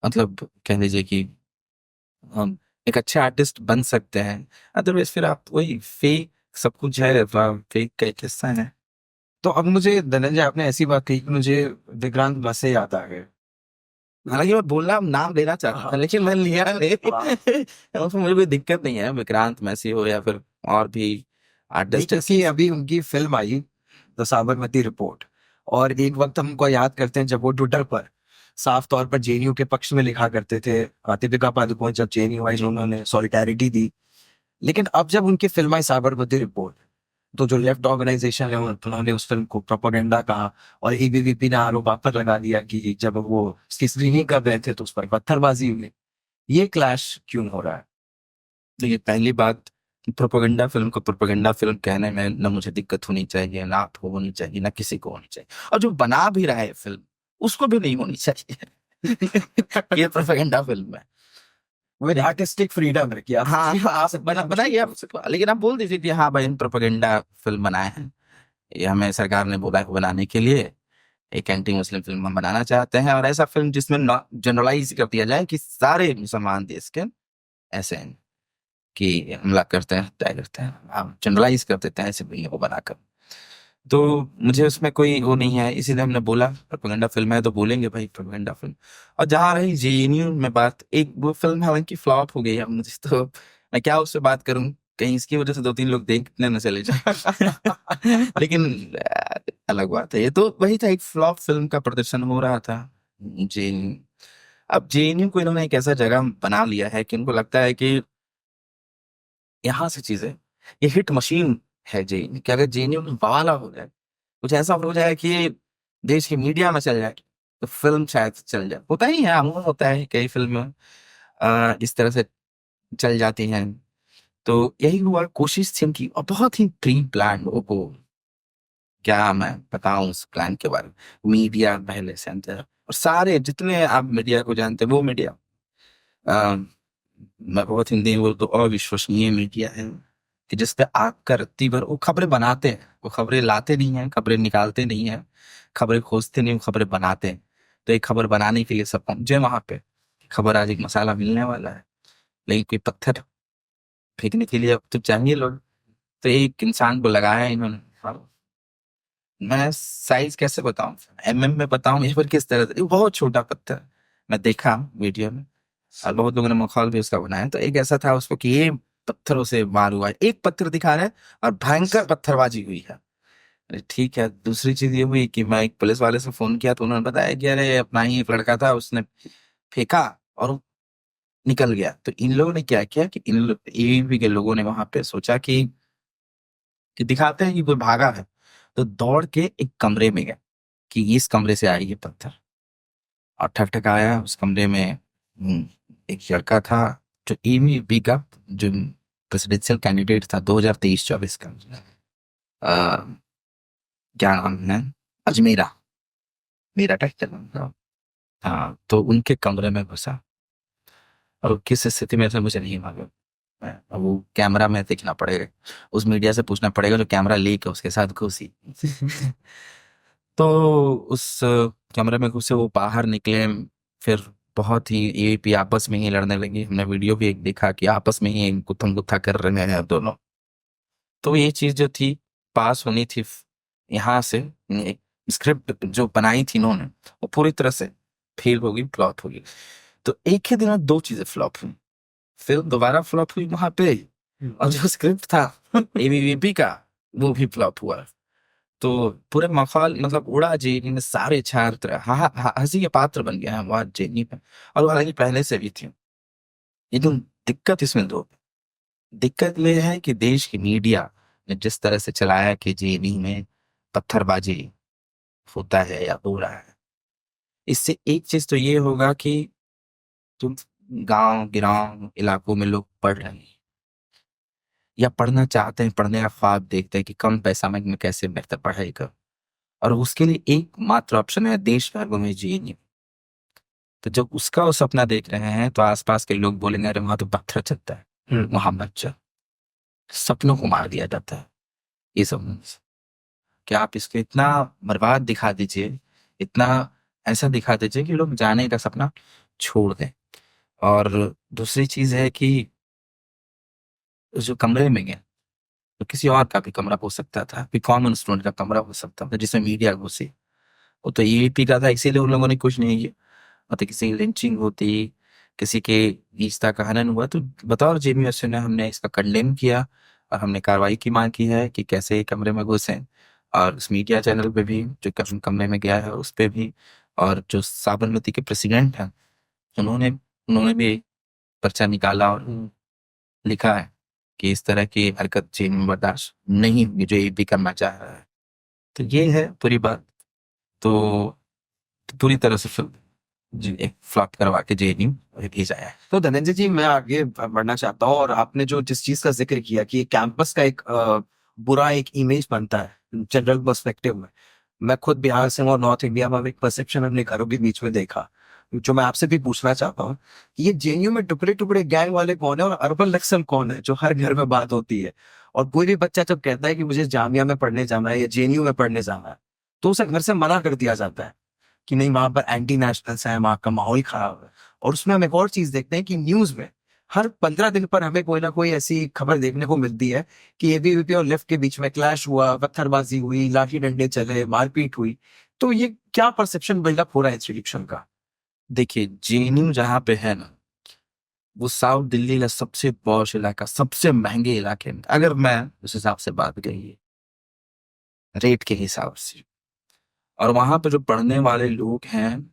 मतलब कह लीजिए कि हम एक अच्छे आर्टिस्ट बन सकते हैं। अदरवाइज फिर आप वही फेक सब कुछ है, फेक का एक हिस्सा है। तो अब मुझे धनंजय, आपने ऐसी बात कही कि मुझे विक्रांत बसे याद आ गए। हालांकि मैं बोलना नाम लेना चाहता था, लेकिन मैं लिया नहीं। उसमें मुझे कोई दिक्कत नहीं है, विक्रांत मैसी हो या फिर और भी नहीं, आर्टिस्ट। क्योंकि अभी उनकी film I the Sabarmati report, और एक वक्त हमको याद करते हैं जब वो ट्विटर पर साफ तौर पर जेएनयू के पक्ष में लिखा करते थे। दीपिका पादुकोण जब जेएनयू आई, उन्होंने सॉलिडारिटी दी। लेकिन अब जब उनकी फिल्म आई साबरमती रिपोर्ट, तो जो लेफ्ट ऑर्गेनाइजेशन है उन्होंने उस फिल्म को प्रोपेगेंडा कहा, और एबीवीपी ने आरोप आप पर लगा दिया कि जब वो उसकी स्क्रीनिंग कर रहे थे तो उस पर पत्थरबाजी हुई। ये क्लैश क्यों हो रहा है? देखिए, पहली बात, प्रोपेगेंडा फिल्म को प्रोपेगेंडा फिल्म कहने में ना मुझे दिक्कत होनी चाहिए, ना आपको होनी चाहिए, ना किसी को होनी चाहिए, और जो बना भी रहा है फिल्म उसको भी नहीं होनी चाहिए। ये प्रोपेगेंडा फिल्म है। विद आर्टिस्टिक फ्रीडम है कि हाँ हाँ, आप बनाइए आप, लेकिन आप बोल दीजिए कि हाँ भाई हम प्रोपेगेंडा फिल्म बनाए हैं, ये हमें सरकार ने बोला है बनाने के लिए, एक एंटी मुस्लिम फिल्म हम बनाना चाहते हैं, और ऐसा फिल्म जिसमें जनरलाइज कर दिया जाए कि सारे मुसलमान देश के ऐसे हैं कि हमला करते हैं, हत्या करते हैं, हम जनरलाइज कर देते हैं ऐसे फिल्म को बनाकर। तो मुझे उसमें कोई वो नहीं है, इसीलिए हमने बोला प्रोपेगेंडा फिल्म है तो बोलेंगे भाई प्रोपेगेंडा फिल्म। और जहाँ रही जेएनयू में बात, एक वो फिल्म हालांकि फ्लॉप हो गई है, मुझे तो मैं क्या उससे बात करूं, कहीं इसकी वजह से 2-3 लोग देखने न चले जाए। लेकिन अलग बात है, ये तो वही था, एक फ्लॉप फिल्म का प्रदर्शन हो रहा था जेएनयू। अब जेएनयू को इन्होंने एक ऐसा जगह बना लिया है कि उनको लगता है कि यहाँ से चीजें, ये हिट मशीन है जेएनयू, कि अगर जेएनयू में बवाला हो जाए, कुछ ऐसा हो जाए कि देश की मीडिया में चल जाए, तो फिल्म शायद चल जाए। होता ही है, अमूमन होता है, कई फिल्में इस तरह से चल जाती हैं। तो यही हुआ, कोशिश थी उनकी, और बहुत ही प्री प्लान वो, क्या मैं बताऊं उस प्लान के बारे में। मीडिया पहले से अंदर, और सारे जितने आप मीडिया को जानते हैं वो मीडिया, मैं बहुत हिंदी में बोल तो अविश्वसनीय मीडिया है, कि जिस पे आग का रत्ती भर वो खबरें बनाते हैं, वो खबरें लाते नहीं हैं, खबरें निकालते नहीं हैं, खबरें खोजते नहीं, वो खबरें बनाते हैं। तो एक खबर बनाने के लिए सब पहुंचे वहां पे, खबर आज एक मसाला मिलने वाला है, लेकिन कोई पत्थर फेंकने के लिए अब तो चाहिए लोग। तो एक इंसान को लगाया इन्होंने। मैं साइज कैसे बताऊं, एमएम में बताऊं या फिर किस तरह से, बहुत छोटा पत्थर। मैं देखा वीडियो में और बहुत लोगों ने मखौल भी उसका बनाया, तो एक ऐसा था उसको कि ये पत्थरों से मार हुआ है, एक पत्थर दिखा रहा है और भयंकर पत्थरबाजी हुई है। अरे ठीक है। दूसरी चीज ये हुई कि मैं एक पुलिस वाले से फोन किया तो उन्होंने बताया कि अरे अपना ही एक लड़का था, उसने फेंका और वो निकल गया। तो इन लोगों ने क्या किया कि इन एबीपी के लोगों ने वहां पे सोचा कि दिखाते हैं कि कोई भागा है, तो दौड़ के एक कमरे में गए कि इस कमरे से आई ये पत्थर, और ठक ठक आया उस कमरे में। एक लड़का था जो एबीपी का जो प्रेसिडेंशियल कैंडिडेट था 2023-24 का, अ, क्या नाम है, अजमेरा, मेरा टेक्चर। हाँ, तो उनके कमरे में घुसा और किस स्थिति में थे मुझे नहीं मालूम। अब वो कैमरा में देखना पड़ेगा, उस मीडिया से पूछना पड़ेगा जो कैमरा लेके उसके साथ घुसी। तो उस कमरे में घुसे, वो बाहर निकले, फिर बहुत ही एबीपी आपस में ही लड़ने लगी। हमने वीडियो भी एक देखा कि आपस में ही गुत्थम गुत्था कर रहे हैं दोनों। तो ये चीज जो थी पास होनी थी यहाँ से, स्क्रिप्ट जो बनाई थी इन्होंने वो पूरी तरह से फेल हो गई, फ्लॉप हो गई। तो एक ही दिन में दो चीजें फ्लॉप हुई, फिल्म दोबारा फ्लॉप हुई वहां पे, और जो स्क्रिप्ट था एबीवीपी का वो भी फ्लॉप हुआ। तो पूरे मखौल मतलब उड़ा, जेनी में सारे छात्र हंसी के पात्र बन गए हैं वहां जेनी में। और वो हालांकि पहले से भी थी, लेकिन दिक्कत इसमें दो, दिक्कत ये है कि देश की मीडिया ने जिस तरह से चलाया कि जेनी में पत्थरबाजी होता है या हो रहा है, इससे एक चीज तो ये होगा कि तुम गांव गिराव इलाकों में लोग पढ़ रहे हैं या पढ़ना चाहते हैं, पढ़ने का ख्वाब देखते हैं कि कम पैसा में मैं कैसे बेहतर पढ़ाई करूं, और उसके लिए एकमात्र ऑप्शन है देश भर में जेएनयू। तो जब उसका वो सपना देख रहे हैं तो आसपास के लोग बोलेंगे अरे वहां तो पत्थर चलता है, वहां मत जाओ। सपनों को मार दिया जाता है ये सब। क्या आप इसको इतना बर्बाद दिखा दीजिए, इतना ऐसा दिखा दीजिए कि लोग जाने का सपना छोड़ दें। और दूसरी चीज है कि जो कमरे में गए तो किसी और का भी कमरा हो सकता था, कोई कॉमन स्टूडेंट का कमरा हो सकता था जिसमें मीडिया घुसी। वो तो ईवीपी का था इसीलिए उन लोगों ने कुछ नहीं किया। मतलब किसी की लिंचिंग होती, किसी के निजता का हनन हुआ तो बतौर जेबीएससी ने हमने इसका कंडेम किया और हमने कार्रवाई की मांग की है कि कैसे कमरे में घुसे। और उस मीडिया चैनल पे भी जो कमरे में गया है उस पे भी, और जो साबरमती के प्रेसिडेंट हैं उन्होंने उन्होंने भी पर्चा निकाला और लिखा है कि इस तरह की हरकत चीन में बर्दाश्त नहीं होगी जो ये भी करना चाह रहा है। तो ये है पूरी बात। तो पूरी तरह से जी एक फ्लॉप करवा के जेएनयू भेजा है। तो धनंजय जी, मैं आगे बढ़ना चाहता हूँ, और आपने जो जिस चीज का जिक्र किया कि कैंपस का एक बुरा एक इमेज बनता है जनरल पर्सपेक्टिव में। मैं खुद बिहार से हूँ और नॉर्थ इंडिया में एक परसेप्शन अपने घरों के बीच में देखा, जो मैं आपसे भी पूछना चाहता हूँ कि ये जेएनयू में टुकड़े टुकड़े गैंग वाले कौन है और अर्बन नक्सल कौन है, जो हर घर में बात होती है। और कोई भी बच्चा जब कहता है कि मुझे जामिया में पढ़ने जाना है या जेएनयू में पढ़ने जाना है, तो उसे घर से मना कर दिया जाता है कि नहीं, वहां पर एंटी नेशनल्स हैं, वहां का माहौल खराब है। और उसमें हम एक और चीज देखते हैं कि न्यूज में हर 15 दिन पर हमें कोई ना कोई ऐसी खबर देखने को मिलती है कि एबीवीपी और लेफ्ट के बीच में क्लैश हुआ, पत्थरबाजी हुई, लाठी डंडे चले, मारपीट हुई। तो ये क्या परसेप्शन बिल्डअप हो रहा है इंस्टीट्यूशन का? देखिए जेएनयू जहाँ पे है ना, वो साउथ दिल्ली का सबसे पॉश इलाका, सबसे महंगे इलाके में, अगर मैं उस हिसाब से बात करिए रेट के हिसाब से, और वहां पे जो पढ़ने वाले लोग हैं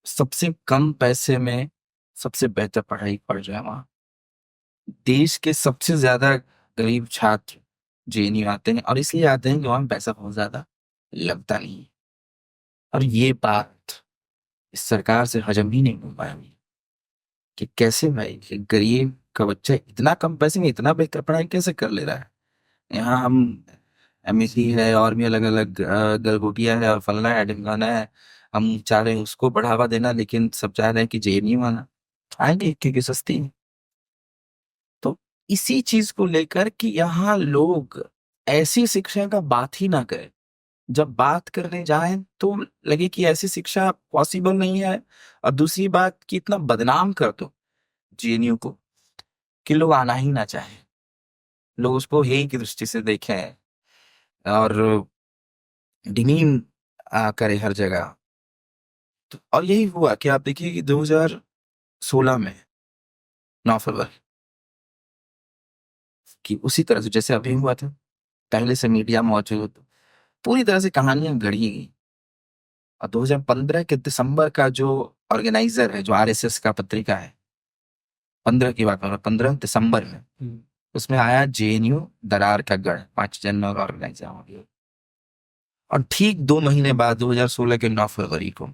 सबसे कम पैसे में सबसे बेहतर पढ़ाई पढ़ रहे हैं वहां। देश के सबसे ज्यादा गरीब छात्र जेएनयू आते हैं, और इसलिए आते हैं कि वहां पैसा बहुत ज्यादा लगता नहीं है। और ये बात इस सरकार से हजम ही नहीं हो पाया कि कैसे भाई कि गरीब का बच्चा इतना कम पैसे में इतना बेहतर पढ़ाई कैसे कर ले रहा है। यहाँ हम एमएससी है और भी अलग अलग गलगोटिया है और फलना है ढिमकाना है, हम चाह रहे हैं उसको बढ़ावा देना, लेकिन सब चाह रहे हैं कि जेएनयू आना आएंगे क्योंकि सस्ती है। तो इसी चीज को लेकर कि यहाँ लोग ऐसी शिक्षा का बात ही ना करें, जब बात करने जाएं तो लगे कि ऐसी शिक्षा पॉसिबल नहीं है। और दूसरी बात कि इतना बदनाम कर दो जेएनयू को कि लोग आना ही ना चाहे। लोग उसको हेय की दृष्टि से देखें और डिमीन करे हर जगह। तो और यही हुआ कि आप देखिए कि 2016 में 9 फरवरी की उसी तरह से जैसे अभी हुआ था, पहले से मीडिया मौजूद, पूरी तरह से कहानियां गढ़ी गई। और 2015 के दिसंबर का जो ऑर्गेनाइजर है, जो आरएसएस का पत्रिका है, 15 की बात कर रहा हूं, 15 दिसंबर में उसमें आया जेएनयू दरार का गढ़, 5 जनरल ऑर्गेनाइजर हो गया। और ठीक 2 महीने बाद 2016 के 9 फरवरी को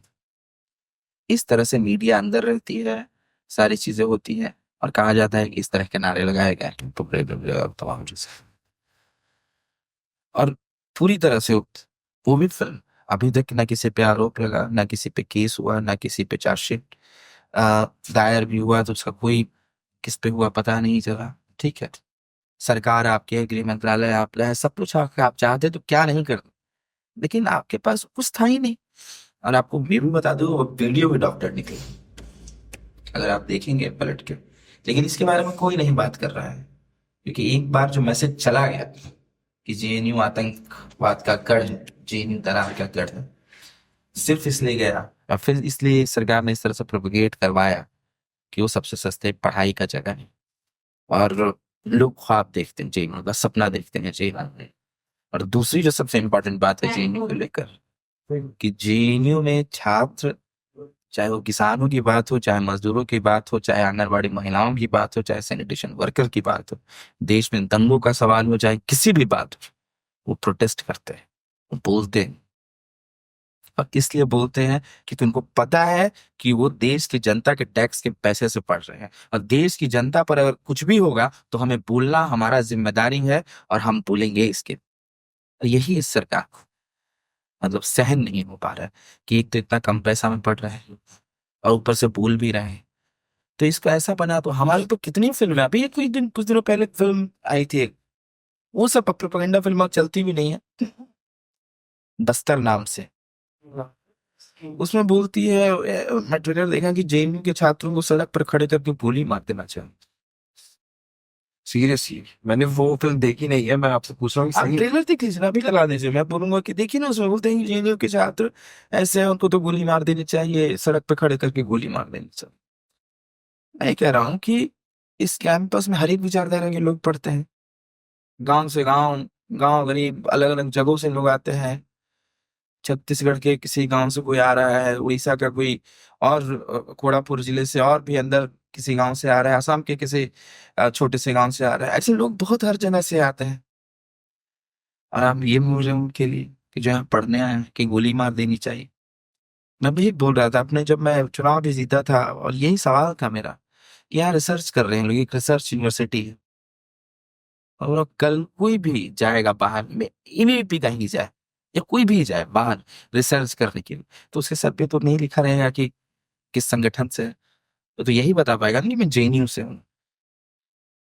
इस तरह से मीडिया अंदर रहती है, सारी चीजें होती हैं और कहा जाता है कि इस तरह के नारे लगाए गए हैं, और तमाम चीजें। और पूरी तरह से वो भी फिल्म अभी तक ना किसी पे आरोप लगा, ना किसी पे केस हुआ, ना किसी पे चार्जशीट दायर भी हुआ, तो उसका कोई किस पे हुआ पता नहीं चला। ठीक है, सरकार आपके, गृह मंत्रालय आप रहे, सब कुछ आप चाहते तो क्या नहीं कर, लेकिन आपके पास कुछ था ही नहीं। और आपको ये भी बता दो, वो वीडियो भी डॉक्टर निकले, अगर आप देखेंगे पलट के, लेकिन इसके बारे में कोई नहीं बात कर रहा है, क्योंकि एक बार जो मैसेज चला गया कि जेएनयू आतंकवाद का गढ़ है, जेएनयू दरार का गढ़ है, सिर्फ इसलिए गया और फिर इसलिए सरकार ने इस तरह से प्रोपेगेट करवाया कि वो सबसे सस्ते पढ़ाई का जगह है। और लोग ख्वाब देखते हैं जेएनयू का, सपना देखते हैं जेएनयू में। और दूसरी जो सबसे इम्पोर्टेंट बात है जेएनयू को लेकर, कि जेएनयू में छात्र, चाहे वो किसानों की बात हो, चाहे मजदूरों की बात हो, चाहे आंगनबाड़ी महिलाओं की बात हो, चाहे सैनिटेशन वर्कर की बात हो, देश में दंगों का सवाल हो, चाहे किसी भी बात हो, वो प्रोटेस्ट करते हैं, वो बोलते हैं। और इसलिए बोलते हैं कि उनको पता है कि वो देश की जनता के टैक्स के पैसे से पढ़ रहे हैं, और देश की जनता पर अगर कुछ भी होगा तो हमें बोलना हमारा जिम्मेदारी है, और हम बोलेंगे इसके। यही इस सरकार को मतलब सहन नहीं हो पा रहा है कि एक तो इतना कम पैसा में पढ़ रहे हैं और ऊपर से बोल भी रहे हैं। तो इसको ऐसा बना, तो हमारी तो कितनी फिल्म है, अभी कुछ दिनों पहले फिल्म आई थी एक, वो सब प्रोपेगेंडा फिल्म अब चलती भी नहीं है, बस्तर नाम से। उसमें बोलती है, मैं ट्रेलर देखा कि जेएनयू के छात्रों को सड़क पर खड़े करके गोली मार देना चाहिए। सीरियसली मैंने वो फिल्म देखी नहीं है, मैं आपसे पूछ रहा हूँ कि आप सही। ट्रेलर देख लीजिए ना, अभी लगा दीजिए, मैं बोलूंगा कि देखिए ना, उसमें बोलते हैं कि जेएनयू के छात्र ऐसे हैं, उनको तो गोली मार देनी चाहिए, सड़क पर खड़े करके गोली मार देनी चाहिए। मैं कह रहा हूँ कि इस कैंपस में हर एक विचारधारा के लोग पढ़ते हैं, गांव से गांव, गांव गरीब, अलग अलग जगहों से लोग आते हैं। छत्तीसगढ़ के किसी गांव से कोई आ रहा है, उड़ीसा का कोई, और कोड़ापुर जिले से और भी अंदर किसी गांव से आ रहा है, असम के किसी छोटे से गांव से आ रहा है। ऐसे लोग बहुत हर जगह से आते हैं, और आप ये बोल रहे हो उनके लिए कि जो यहाँ पढ़ने आए हैं कि गोली मार देनी चाहिए। मैं भी बोल रहा था अपने, जब मैं चुनाव भी जीता था, और यही सवाल था मेरा कि यहाँ रिसर्च कर रहे हैं लोग, एक रिसर्च यूनिवर्सिटी है, और कल कोई भी जाएगा बाहर में, एबीवीपी कहीं जाए या कोई भी जाए बाहर रिसर्च करने के लिए, तो उसके सर पे तो नहीं लिखा रहेगा कि किस संगठन से है। तो यही बता पाएगा ना कि मैं जेएनयू से हूँ।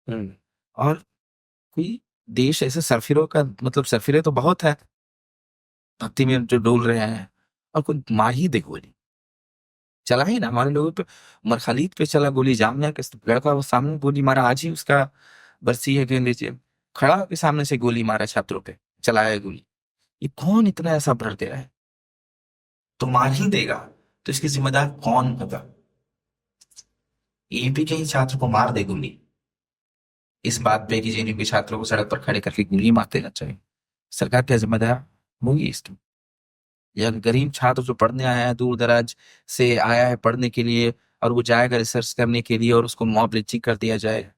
हम्म। और कोई देश ऐसे सरफिरों का मतलब, सरफिरे तो बहुत है भक्ति में जो डोल रहे हैं, और कोई मार ही दे गोली, चला ही ना हमारे लोगों पे। उमर खालिद पे चला गोली, जामिया के लड़का वो सामने गोली मारा, आज ही उसका बरसी है, कह लीजिए, खड़ा होकर सामने से गोली मारा छात्रों पे, चलाया गोली। ये कौन इतना ऐसा भर दे रहा है, तो मार ही देगा, तो इसकी जिम्मेदार कौन होगा? एबी के ही छात्र को मार दे गोली, इस बात पे कि जेएनयू के छात्रों को सड़क पर खड़े करके गोली मार देना चाहिए, सरकार क्या जिम्मेदार होगी इसकी? या गरीब छात्र जो पढ़ने आया है, दूर दराज से आया है पढ़ने के लिए, और वो जाएगा रिसर्च करने के लिए, और उसको मॉब लिंचिंग कर दिया जाए,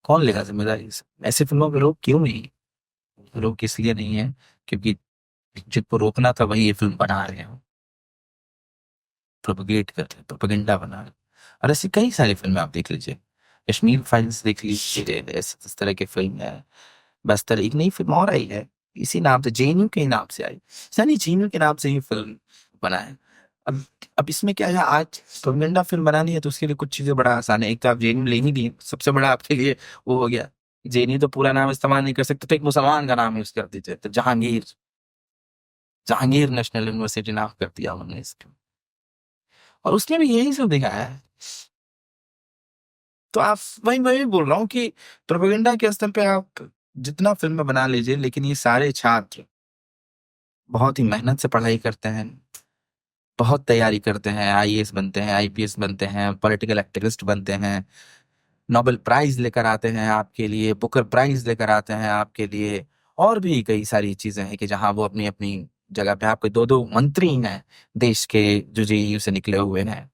कौन लेगा जिम्मेदारी? ऐसे फिल्मों में लोग क्यों नहीं, लोग इसलिए नहीं है क्योंकि जिनको रोकना था वही ये फिल्म बना रहे हैं, प्रोपगेट कर रहे हैं, प्रोपेगेंडा बना रहे हैं। और ऐसी कई सारी फिल्में आप देख लीजिए, कश्मीर फाइल्स देख लीजिए, इस तरह की फिल्म है। बस्तर, एक नई फिल्म और आई है इसी नाम से, जेएनयू के नाम से आई, सनी जेएनयू के नाम से ही फिल्म बना है। अब अब इसमें क्या है, आज प्रोपेगेंडा फिल्म बनानी है तो उसके लिए कुछ चीजें बड़ा आसान है। एक तो आप जेएनयू ले ही दिए, सबसे बड़ा आपके लिए वो हो गया। जेएनयू तो पूरा नाम इस्तेमाल नहीं कर सकते, तो एक मुसलमान का नाम यूज कर दीजिए, तो जहांगीर, जहांगीर नेशनल यूनिवर्सिटी नाम कर दिया उन्होंने इसको। और उसने भी यही सब दिखाया है तो आप वही मैं भी बोल रहा हूँ कि प्रोपेगेंडा के स्तर पे आप जितना फिल्म बना लीजिए, लेकिन ये सारे छात्र बहुत ही मेहनत से पढ़ाई करते हैं, बहुत तैयारी करते हैं, आईएएस बनते हैं, आईपीएस बनते हैं, पॉलिटिकल एक्टिविस्ट बनते हैं, नोबेल प्राइज लेकर आते हैं आपके लिए, बुकर प्राइज लेकर आते हैं आपके लिए, और भी कई सारी चीजें हैं कि जहां वो अपनी अपनी जगह पे, आपके दो दो मंत्री हैं देश के जो जेएनयू से निकले हुए हैं,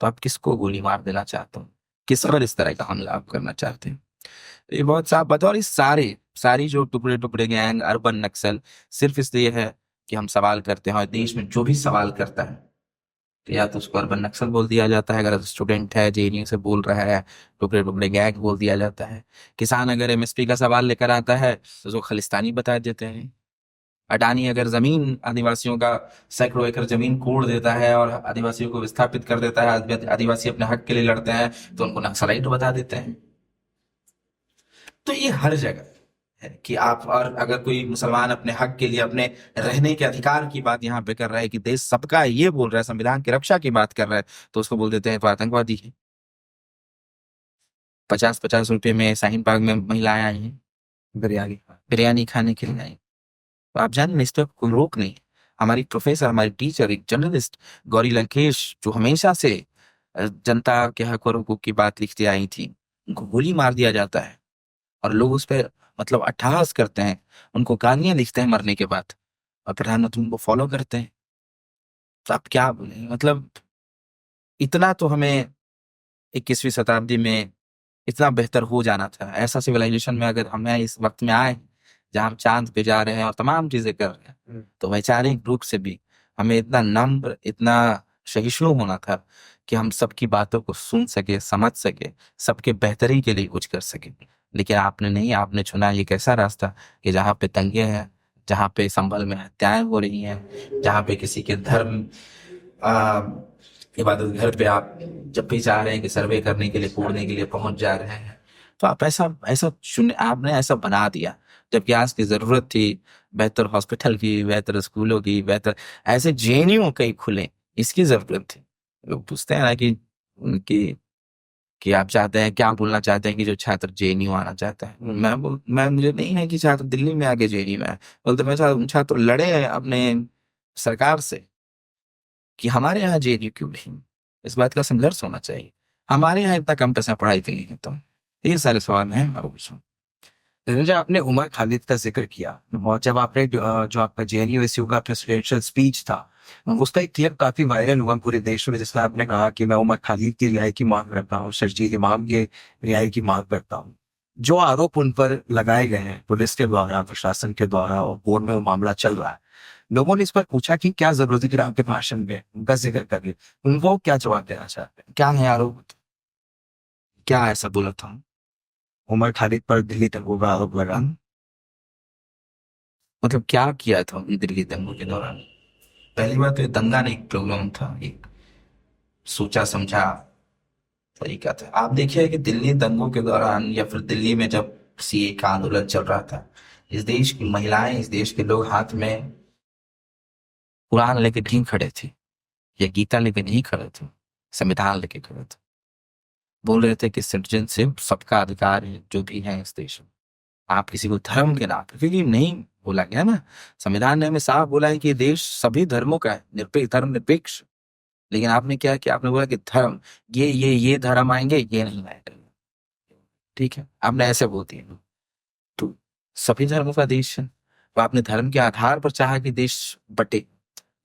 तो आप किसको गोली मार देना चाहते हो, किस पर इस तरह का हमला आप करना चाहते हैं? तो ये बहुत साफ बात है। और इस सारी जो टुकड़े टुकड़े गैंग, अर्बन नक्सल, सिर्फ इसलिए है कि हम सवाल करते हैं, और देश में जो भी सवाल करता है तो या तो उसको अर्बन नक्सल बोल दिया जाता है, अगर स्टूडेंट है जेएनयू से बोल रहा है, टुकड़े टुकड़े गैंग बोल दिया जाता है। किसान अगर एमएसपी का सवाल लेकर आता है तो उसको खालिस्तानी बता देते हैं। अडानी अगर जमीन, आदिवासियों का सैकड़ों एकड़ जमीन कोड़ देता है और आदिवासियों को विस्थापित कर देता है, आदिवासी अपने हक के लिए लड़ते हैं, तो उनको नक्सलाइट बता देते हैं। तो ये हर जगह है कि आप, और अगर कोई मुसलमान अपने हक के लिए, अपने रहने के अधिकार की बात यहाँ पे कर रहा है कि देश सबका है, ये बोल रहा है, संविधान की रक्षा की बात कर रहा है, तो उसको बोल देते हैं तो आतंकवादी है। 50-50 रुपए में शाहीन बाग में महिलाएं आई हैं बिरयानी। बिरयानी खाने के लिए आई। तो आप जानिए, इस पर कोई रोक नहीं। हमारी प्रोफेसर, हमारी टीचर, एक जर्नलिस्ट गौरी लंकेश, जो हमेशा से जनता के हक और हुकूक की बात लिखती आई थी, उनको गोली मार दिया जाता है और लोग उस पर मतलब अट्टहास करते हैं, उनको गालियां लिखते हैं मरने के बाद, और प्रधानमंत्री उनको फॉलो करते हैं। तो आप क्या बोले, मतलब इतना तो हमें 21वीं शताब्दी में इतना बेहतर हो जाना था। ऐसा सिविलाइजेशन में अगर हमें इस वक्त में आए जहाँ हम चांद पे जा रहे हैं और तमाम चीजें कर रहे हैं, तो वैचारिक रूप से भी हमें इतना नम्र, इतना सहिष्णु होना था कि हम सबकी बातों को सुन सके, समझ सके, सबके बेहतरी के लिए कुछ कर सके। लेकिन आपने नहीं, आपने चुना एक ऐसा रास्ता कि जहाँ पे दंगे हैं, जहाँ पे संभल में हत्याएं हो रही हैं, जहाँ पे किसी के धर्म इबादत घर पे आप जब भी जा रहे हैं कि सर्वे करने के लिए, कूड़ने के लिए पहुंच जा रहे हैं, तो आप ऐसा ऐसा चुने, आपने ऐसा बना दिया, जबकि आज की जरूरत थी बेहतर हॉस्पिटल की, बेहतर स्कूलों की, बेहतर ऐसे जेएनयू कई खुले, इसकी जरूरत थी। लोग पूछते हैं ना कि आप चाहते हैं, क्या बोलना चाहते हैं कि जो छात्र जेएनयू आना चाहता है? मैं मुझे नहीं है कि छात्र दिल्ली में आके जेएनयू में आए, बोलते मैं छात्र लड़े हैं अपने सरकार से कि हमारे यहाँ जेएनयू क्यों नहीं। इस बात का संघर्ष होना चाहिए। हमारे यहाँ इतना कम पैसा पढ़ाई के लिए है, तो ये सारे सवाल हैं हमारे पूछो। जब आपने उमर खालिद का जिक्र किया और जब आपने जो आपका जेएनयू एसयू का प्रेसिडेंशियल स्पीच था, उसका एक क्लिप काफी वायरल हुआ पूरे देश में, जिसमें आपने कहा कि मैं उमर खालिद की रिहाई की मांग करता हूँ, शर्जील इमाम के रिहाई की मांग करता हूँ। जो आरोप उन पर लगाए गए हैं पुलिस के द्वारा, प्रशासन के द्वारा, और कोर्ट में वो मामला चल रहा है, लोगों ने इस पर पूछा कि क्या जरूरत है कि आपके भाषण में उनका जिक्र करिए, उनको क्या जवाब देना चाहते हैं? क्या है आरोप, क्या ऐसा बोला था? उमर खालिद पर दिल्ली दंगों का आरोप लगा। मतलब क्या किया था उन्होंने दिल्ली दंगों के दौरान? पहली बात तो ये दंगा नहीं, एक प्रोग्राम था, एक सोचा समझा तरीका था। आप देखिए कि दिल्ली दंगों के दौरान, या फिर दिल्ली में जब सीए का आंदोलन चल रहा था, इस देश की महिलाएं, इस देश के लोग हाथ में कुरान लेके नहीं खड़े थे, या गीता लेके नहीं खड़े थे, संविधान लेके खड़े थे। बोल रहे थे कि सिटीजनशिप सबका अधिकार है, जो भी है इस देश में। आप किसी को धर्म के नाम पे, क्योंकि नहीं बोला गया ना, संविधान ने हमें साफ बोला है कि ये देश सभी धर्मों का है, निरपेक्ष, धर्म निरपेक्ष। लेकिन आपने क्या किया, आपने बोला कि धर्म, ये धर्म आएंगे, ये नहीं आएंगे। ठीक है, आपने ऐसे बोल दिया। तो सभी धर्मों का देश है, तो आपने धर्म के आधार पर चाहा कि देश बटे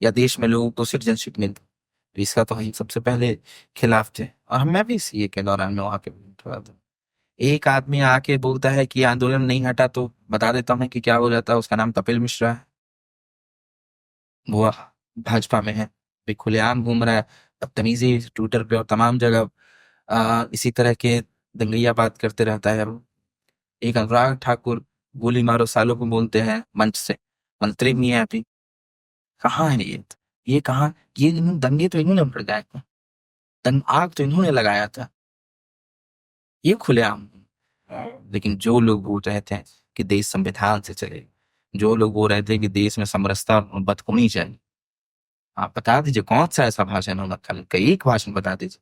या देश में लोगों को सिटीजनशिप मिले, तो इसका तो हम सबसे पहले खिलाफ थे। और मैं भी सीए के दौरान में वहां पे थोड़ा था। एक आदमी आके बोलता है कि आंदोलन नहीं हटा, तो बता देता हूँ कि क्या हो जाता है। उसका नाम कपिल मिश्रा है, वो भाजपा में है, भी खुलेआम घूम रहा है, बदतमीजी ट्विटर पे और तमाम जगह इसी तरह के दंगैया बात करते रहता है। एक अनुराग ठाकुर गोली मारो सालों को बोलते हैं मंच से, मंत्री भी है अभी। कहाँ है ये कहाँ, ये दंगे तो इन्होंने भड़काए थे, आग तो इन्होंने लगाया था, ये खुलेआम। लेकिन जो लोग बोल रहे थे कि देश संविधान से चले, जो लोग बोल रहे थे कि देश में समरसता और मोहब्बत होनी चाहिए, आप बता दीजिए कौन सा ऐसा भाषण होना, कल का एक भाषण बता दीजिए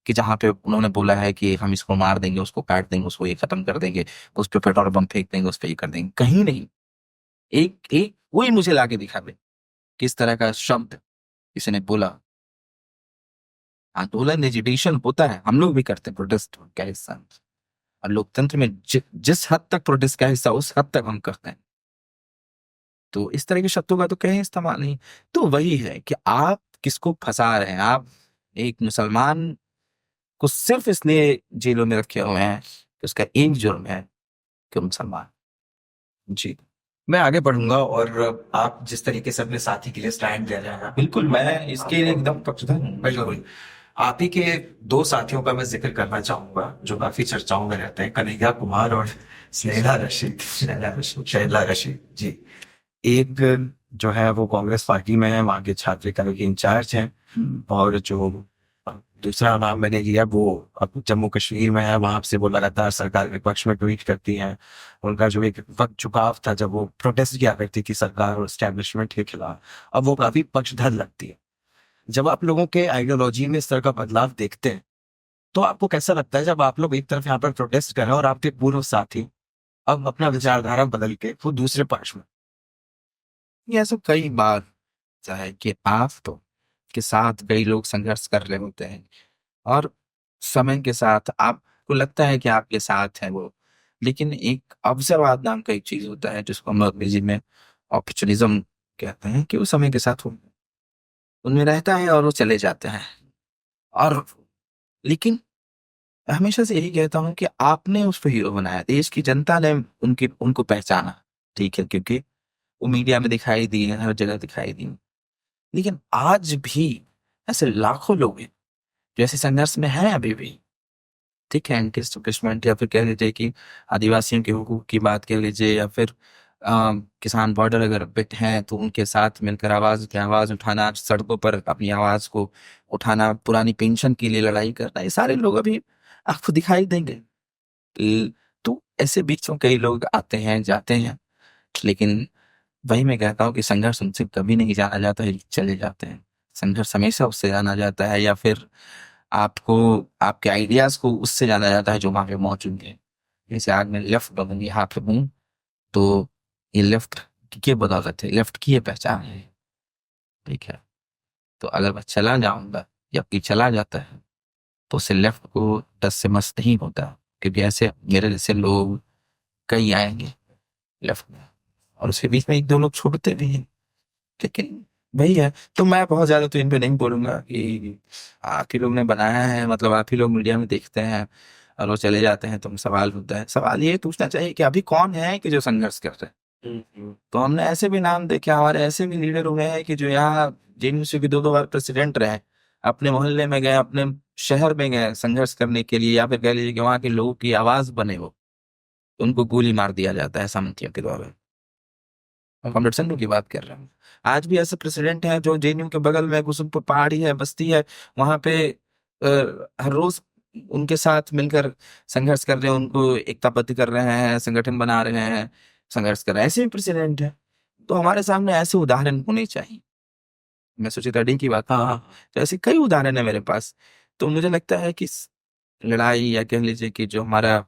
कि जहाँ पे उन्होंने बोला है कि हम इसको मार देंगे, उसको काट देंगे, उसको ये खत्म कर देंगे, उस पे पेट्रोल बम फेंक देंगे, उस पे ये कर देंगे, कहीं नहीं। एक एक कोई मुझे लाके दिखा दे किस तरह का शब्द किसी ने बोला। आंदोलन एजिटेशन होता है, हम लोग भी करते हैं, प्रोटेस्ट का हिस्सा। और लोकतंत्र में जिस हद तक प्रोटेस्ट का हिस्सा, उस हद तक हम करते हैं। तो इस तरह के शब्दों का तो कहीं इस्तेमाल नहीं। तो वही है कि आप किसको फंसा रहे हैं। आप एक मुसलमान को सिर्फ इसलिए जेलों में रखे हुए हैं कि उसका एक जुर्म है कि वो मुसलमान। जी। मैं आगे बढ़ूंगा, और आप जिस तरीके से अपने साथी के लिए स्टैंड ले रहे हैं, बिल्कुल, मैं इसके लिए एकदम पक्षधर हूँ। बिल्कुल। आप ही के दो साथियों का मैं जिक्र करना चाहूंगा जो काफी चर्चाओं में रहते हैं, कन्हैया कुमार और शैला रशीद जी। एक जो है वो कांग्रेस पार्टी में है, वहाँ के छात्र इकाई के इंचार्ज हैं, और जो दूसरा नाम मैंने लिया वो अब जम्मू कश्मीर में है, वहां से वो लगातार सरकार के पक्ष में ट्वीट करती हैं। उनका जो एक वक्त झुकाव था जब वो प्रोटेस्ट किया करती थी सरकार और स्टैब्लिशमेंट के खिलाफ, अब वो काफी पक्षधर लगती है। जब आप लोगों के आइडियोलॉजी में इस तरह का बदलाव देखते हैं, तो आपको कैसा लगता है जब आप लोग एक तरफ यहाँ पर प्रोटेस्ट कर रहे हैं और आपके पूर्व साथी अब अपना विचारधारा बदल के वो दूसरे पक्ष में? ये ऐसा कई बार होता है कि आप तो के साथ कई लोग संघर्ष कर रहे होते हैं, और समय के साथ आपको लगता है कि आपके साथ है वो, लेकिन एक अवसरवाद नाम का एक चीज होता है जिसको हम अंग्रेजी में ऑप्चुनिज्म कहते हैं, कि वो समय के साथ वो उनमें रहता है और वो चले जाते हैं। और लेकिन हमेशा से यही कहता हूँ कि आपने उसको हीरो बनाया, देश की जनता ने उनकी उनको पहचाना, ठीक है, क्योंकि वो मीडिया में दिखाई दी है, हर जगह दिखाई दी। लेकिन आज भी ऐसे लाखों लोग हैं जो ऐसे संघर्ष में हैं अभी भी, ठीक है, एंटी एस्टेब्लिशमेंट, या फिर कह लीजिए कि आदिवासियों के हुकूक की बात कह लीजिए, या फिर किसान बॉर्डर अगर पिट हैं तो उनके साथ मिलकर आवाज उठाना, सड़कों पर अपनी आवाज को उठाना, पुरानी पेंशन के लिए लड़ाई करना, ये सारे लोग अभी आपको दिखाई देंगे। तो ऐसे बीच में कई लोग आते हैं जाते हैं, लेकिन वही मैं कहता हूँ कि संघर्ष उनसे कभी नहीं जाना जाता है, चले जाते हैं। संघर्ष हमेशा उससे जाना जाता है, या फिर आपको आपके आइडियाज को उससे जाना जाता है जो वहां पे मौजूद है। जैसे आज मैं लेफ्ट बगल यहाँ पे हूँ, तो ये लेफ्ट की बदौलत है, लेफ्ट की ये पहचान है, ठीक है। तो अगर मैं चला जाऊंगा या कोई चला जाता है तो उसे लेफ्ट को टच से मस नहीं होता, क्योंकि ऐसे मेरे जैसे लोग कई आएंगे लेफ्ट में, और उसके बीच में एक दो लोग छोड़ते भी हैं। लेकिन वही है, तो मैं बहुत ज्यादा तो इन पे नहीं बोलूंगा कि आप ही लोग ने बनाया है, मतलब आप ही लोग मीडिया में देखते हैं और वो चले जाते हैं, तो सवाल होता है, सवाल ये पूछना चाहिए कि अभी कौन है कि जो संघर्ष कर रहे हैं। तो हमने ऐसे भी नाम देखे, हमारे ऐसे भी लीडर हुए हैं कि जो यहाँ जेएनयू के दो दो बार प्रेसिडेंट रहे, अपने मोहल्ले में गए, अपने शहर में गए संघर्ष करने के लिए, या फिर कह लीजिए कि वहां के लोगों की आवाज बने, वो उनको गोली मार दिया जाता है सामंतियों के द्वारा। कॉमरेड संधू की बात कर रहे हैं। आज भी ऐसे प्रेसिडेंट हैं जो जेएनयू के बगल में कुसुमपुर पहाड़ी है, बस्ती है, वहां पे हर रोज उनके साथ मिलकर संघर्ष कर रहे हैं, उनको एकताबद्ध कर रहे हैं, संगठन बना रहे हैं, संघर्ष कर रहे हैं, ऐसे भी प्रेसिडेंट हैं। तो हमारे सामने ऐसे उदाहरण होने चाहिए। मैं सुचित्रा डी की बात, हाँ, तो ऐसे कई उदाहरण है मेरे पास। तो मुझे लगता है कि लड़ाई, या कह लीजिए कि जो हमारा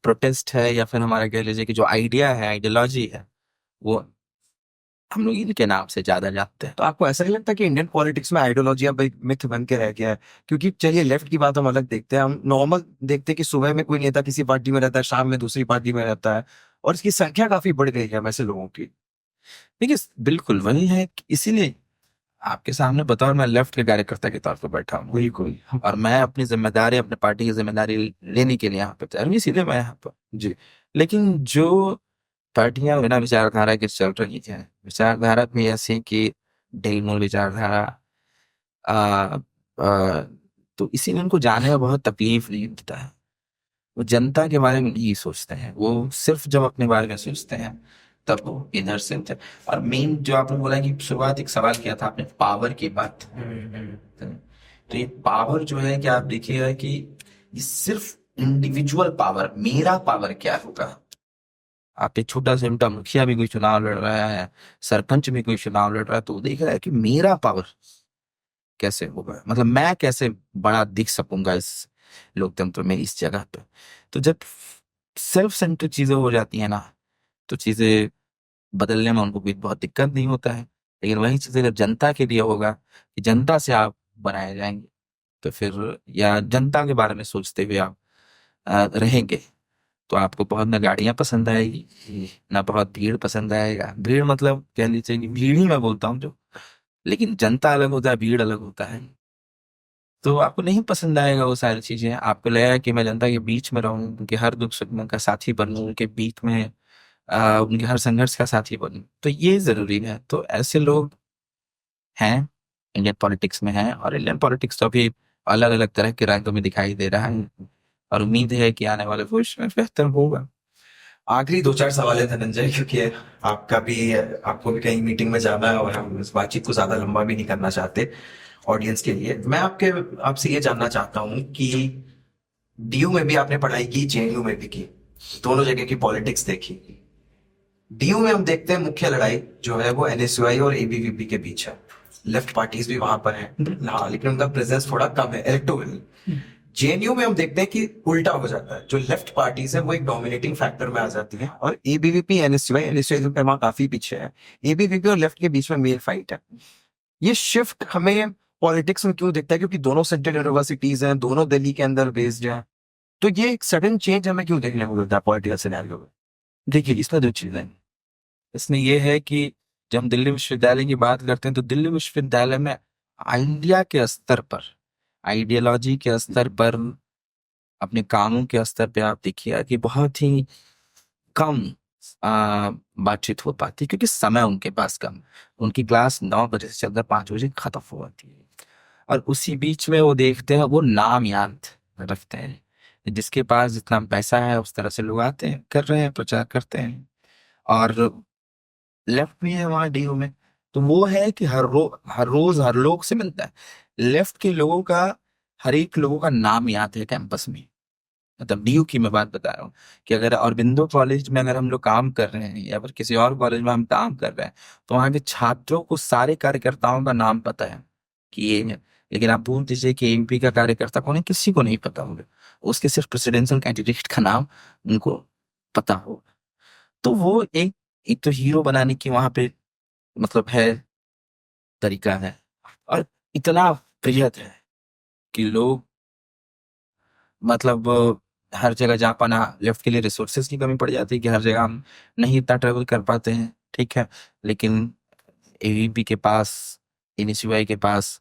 प्रोटेस्ट है, या फिर हमारा कह लीजिए कि जो आइडिया है, आइडियोलॉजी है, वो हम लोग इनके नाम से ज्यादा जानते हैं। तो आपको ऐसा नहीं लगता कि इंडियन पॉलिटिक्स में आइडियोलॉजी अब एक मिथ बन के रह गया है? क्योंकि चलिए लेफ्ट की बात हम अलग देखते हैं, हम नॉर्मल देखते हैं कि सुबह में कोई नेता किसी पार्टी में रहता है, शाम में दूसरी पार्टी में रहता है, और इसकी संख्या काफी बढ़ गई है वैसे लोगों की। देखिए, बिल्कुल वही है कि इसीलिए आपके सामने बतौर मैं लेफ्ट के कार्यकर्ता के तौर पर बैठा हूँ, वही कोई। और मैं अपनी जिम्मेदारी, अपने पार्टी की जिम्मेदारी लेने के लिए यहाँ पे तैयार हूँ, इसीलिए मैं यहाँ पर। जी। लेकिन जो पार्टियां बिना विचारधारा के चल रही हैं, विचारधारा भी ऐसी कि ढिलमुल विचारधारा, आ, आ, तो इसीलिए उनको जाने में बहुत तकलीफ नहीं होता है। वो जनता के बारे में नहीं सोचते हैं, वो सिर्फ जब अपने बारे में सोचते हैं तब वो इधर से उधर। और मेन जो आपने बोला कि शुरुआत एक सवाल किया था आपने पावर की बात, तो ये पावर जो है कि आप देखिएगा कि ये सिर्फ इंडिविजुअल पावर, मेरा पावर क्या होगा। आप एक छोटा सा उनका मुखिया भी कोई चुनाव लड़ रहा है, सरपंच भी कोई चुनाव लड़ रहा है, तो वो देख रहा है कि मेरा पावर कैसे होगा, मतलब मैं कैसे बड़ा दिख सकूंगा इस लोकतंत्र में, इस जगह पे। तो जब सेल्फ सेंटर्ड चीजें हो जाती है ना, तो चीजें बदलने में उनको भी बहुत दिक्कत नहीं होता है। लेकिन वही चीजें जब जनता के लिए होगा, कि जनता से आप बनाए जाएंगे, तो फिर या जनता के बारे में सोचते हुए आप रहेंगे, तो आपको बहुत ना गाड़ियां पसंद आएगी, ना बहुत भीड़ पसंद आएगा। भीड़ मतलब कह लीजिए कि भीड़ ही मैं बोलता हूँ जो, लेकिन जनता अलग होता है, भीड़ अलग होता है। तो आपको नहीं पसंद आएगा वो सारी चीजें। आपको लगेगा कि मैं जनता के बीच में रहूं, उनके हर दुख सुख में उनका साथी बनूं, उनके बीच में उनके हर संघर्ष का साथी बनूं, तो ये जरूरी है। तो ऐसे लोग हैं, इंडियन पॉलिटिक्स में हैं, और इंडियन पॉलिटिक्स तो अभी अलग अलग तरह के रंगों में दिखाई दे रहा है, और उम्मीद है कि आने वाले भविष्य में बेहतर होगा। आखिरी दो चार सवाल है धनंजय, क्योंकि आपको भी कहीं मीटिंग में जाना है और हम इस बातचीत को ज्यादा लंबा भी नहीं करना चाहते ऑडियंस के लिए। मैं आपसे ये जानना चाहता हूँ कि डीयू में भी आपने पढ़ाई की, जेएनयू में भी की, दोनों जगह की पॉलिटिक्स देखी। डीयू में हम देखते हैं मुख्य लड़ाई जो है वो एनएसयूआई और एबीवीपी के बीच है। लेफ्ट पार्टीज भी वहां पर हैं, हाँ, लेकिन उनका प्रेजेंस थोड़ा कम है इलेक्टोरल। जेएनयू में हम देखते हैं कि उल्टा हो जाता है, जो लेफ्ट पार्टीज है वो एक डोमिनेटिंग फैक्टर में आ जाती है, और एबीवीपी एनएसयूआई तो वहां काफी पीछे है। एबीवीपी और लेफ्ट के बीच में मेल फाइट है। ये शिफ्ट हमें पॉलिटिक्स में क्यों दिखता है? क्योंकि दोनों सेंट्रल यूनिवर्सिटीज हैं, दोनों दिल्ली के अंदर बेस्ड हैं, तो ये एक सडन चेंज हमें क्यों देखने को मिलता है पॉलिटिकल सिनेरियो में? देखिए, इसमें दो चीजें हैं। इसमें यह है कि जब हम दिल्ली विश्वविद्यालय की बात करते हैं, तो दिल्ली विश्वविद्यालय में आइडिया के स्तर पर, आइडियोलॉजी के स्तर पर, अपने कामों के स्तर पे आप देखिए कि बहुत ही कम बातचीत हो पाती, क्योंकि समय उनके पास कम। उनकी क्लास 9 बजे से चलकर 5 बजे खत्म हो जाती है, और उसी बीच में वो देखते हैं, वो नाम याद रखते हैं। जिसके पास जितना पैसा है उस तरह से लोग आते हैं, कर रहे हैं, प्रचार करते हैं। और लेफ्ट भी है वहां डीयू में, तो वो है कि हर रोज हर लोग से मिलता है। लेफ्ट के लोगों का, हर एक लोगों का नाम याद है कैंपस में। मतलब डीयू की मैं बात बता रहा हूँ, कि अगर अरबिंदो कॉलेज में अगर हम लोग काम कर रहे हैं, या फिर किसी और कॉलेज में हम काम कर रहे हैं, तो वहाँ के छात्रों को सारे कार्यकर्ताओं का नाम पता है कि ये है। लेकिन आप पूछ दीजिए कि एमपी का कार्यकर्ता कौन है, किसी को नहीं पता होगा। उसके सिर्फ प्रेसिडेंशियल कैंडिडेट का नाम उनको पता हो। तो वो एक तो हीरो बनाने की वहां पे मतलब है, तरीका है। और इतना वृहद है कि लोग, मतलब हर जगह जा पाना, लेफ्ट के लिए रिसोर्सेज की कमी पड़ जाती है कि हर जगह हम नहीं इतना ट्रेवल कर पाते हैं, ठीक है। लेकिन एवीपी के पास, एनएसयूआई के पास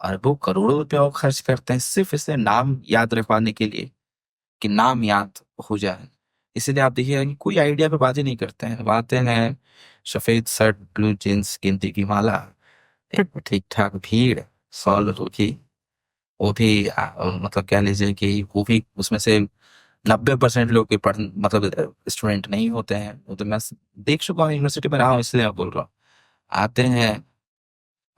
अरबों करोड़ों रुपए और खर्च करते हैं सिर्फ इसे नाम याद रखवाने के लिए, कि नाम याद हो जाए। इसलिए आप देखिए कि कोई आइडिया पे बातें नहीं करते हैं। बातें हैं सफेद शर्ट, ब्लू जींस, गिनती की माला, एक ठीक ठाक भीड़, 100 लोगों की। वो भी मतलब कह लीजिए कि वो भी उसमें से 90% लोग के पढ़ मतलब स्टूडेंट नहीं होते हैं। वो तो मैं देख चुका हूँ, यूनिवर्सिटी में रहा हूँ, इसलिए मैं बोल रहा हूँ। आते हैं,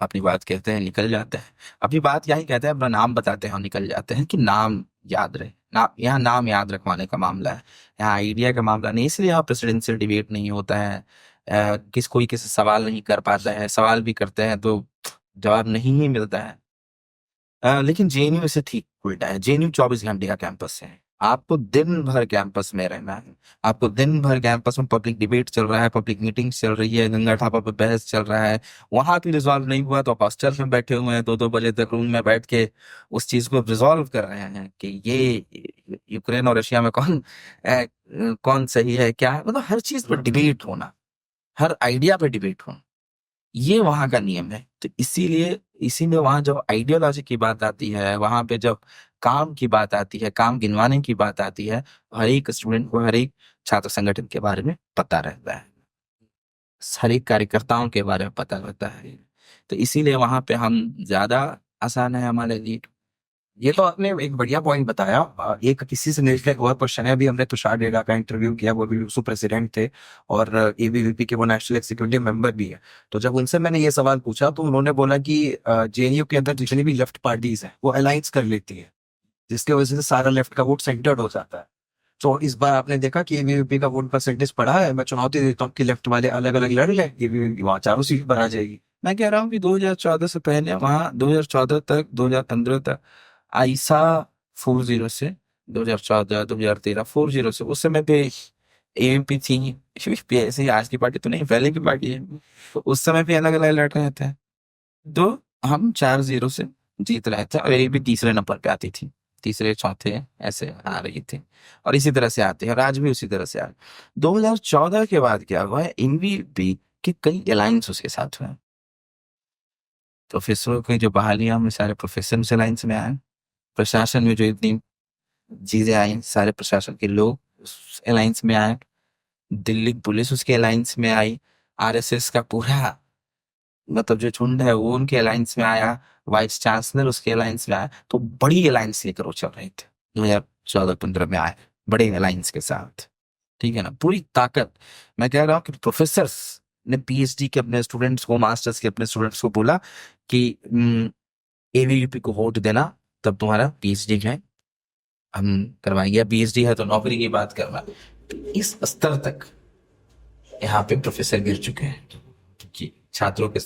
अपनी बात कहते हैं, निकल जाते हैं। अपनी बात यही कहते हैं, अपना नाम बताते हैं और निकल जाते हैं, कि नाम याद रहे। यहाँ नाम याद रखवाने का मामला है, यहाँ आइडिया का मामला नहीं। इसलिए यहाँ प्रेसिडेंशियल डिबेट नहीं होता है। कोई किसी सवाल नहीं कर पाता है, सवाल भी करते हैं तो जवाब नहीं ही मिलता है। लेकिन जेएनयू से ठीक उल्टा है। जेएनयू 24 घंटे का कैंपस है। आपको दिन भर कैंपस में रहना है। आपको दिन भर कैंपस में पब्लिक डिबेट चल रहा है, पब्लिक मीटिंग चल रही है, गंगा ढाबा पे बहस चल रहा है। वहां भी रिजॉल्व नहीं हुआ तो आप हॉस्टल में बैठे हुए हैं, 2-2 बजे तक रूम में बैठ के उस चीज को रिजॉल्व कर रहे हैं कि ये यूक्रेन और रशिया में कौन सही है, क्या है। मतलब हर चीज पर डिबेट होना, हर आइडिया पे डिबेट होना, ये वहां का नियम है। तो इसीलिए वहां जब आइडियोलॉजी की बात आती है, वहां पे जब काम की बात आती है, काम गिनवाने की बात आती है, हर एक स्टूडेंट को, हर एक छात्र संगठन के बारे में पता रहता है, हर एक कार्यकर्ताओं के बारे में पता रहता है। तो इसीलिए वहां पे हम ज्यादा आसान है हमारे लिए। ये तो आपने एक बढ़िया पॉइंट बताया। एक किसी से रिलेटेड एक और क्वेश्चन है, अभी हमने तुषार डेरा का इंटरव्यू किया, वो भी यूसू प्रेसिडेंट थे और एबीवीपी के वो नेशनल एग्जीक्यूटिव मेंबर भी है। तो जब उनसे मैंने ये सवाल पूछा तो उन्होंने बोला कि जेएनयू के अंदर जितनी भी लेफ्ट पार्टीज हैं वो अलायंस कर लेती है, जिसकी वजह से सारा लेफ्ट का वोट सेंटर्ड हो जाता है। तो इस बार आपने देखा कि एबीवीपी का वोट परसेंटेज बढ़ा है। मैं चुनौती देता हूँ कि लेफ्ट वाले अलग अलग लड़ लें, एबीवीपी वहां चारों सीट पर आ जाएगी। मैं कह रहा हूँ कि 2014 से पहले वहाँ 2014 तक 2015 तक आईसा 40 से 2014 2013 40 से उस समय पे एएमपी थी। एबीपी ऐसे ही आज की पार्टी तो नहीं, पहले की पार्टी है। तो उस समय भी अलग अलग लड़ रहे थे। तो हम 4-0 से जीत रहे थे और ये भी तीसरे नंबर पे आती थी, तीसरे चौथे ऐसे आ रही थी। और इसी तरह से आते हैं और आज भी उसी तरह से आ 2014 के बाद क्या हुआ है, एनवीपी के कई अलायंस उसके साथ हुए। प्रोफेसरों की जो बहालियां में सारे प्रोफेसर अलायंस में आए, प्रशासन में जो इतनी चीजें आई सारे प्रशासन के लोग उस अलायंस में आए, दिल्ली पुलिस उसके अलायंस में आई, आरएसएस का पूरा मतलब जो झुंड है वो उनके अलायंस में आया, वाइस चांसलर उसके अलायंस में आया। तो बड़ी अलायंस लेकर वो चल रहे थे 2014-15 में आए बड़े अलायंस के साथ। ठीक है ना, पूरी ताकत। मैं कह रहा हूँ कि प्रोफेसर ने पीएचडी के अपने स्टूडेंट्स को, मास्टर्स के अपने स्टूडेंट्स को बोला कि एबीवीपी को वोट देना, तब तुम्हारा पीएचडी है हम करवाएंगे। पीएचडी है तो नौकरी की बात करना। तो इस स्तर तक यहाँ पे प्रोफेसर गिर चुके हैं कि छात्रों के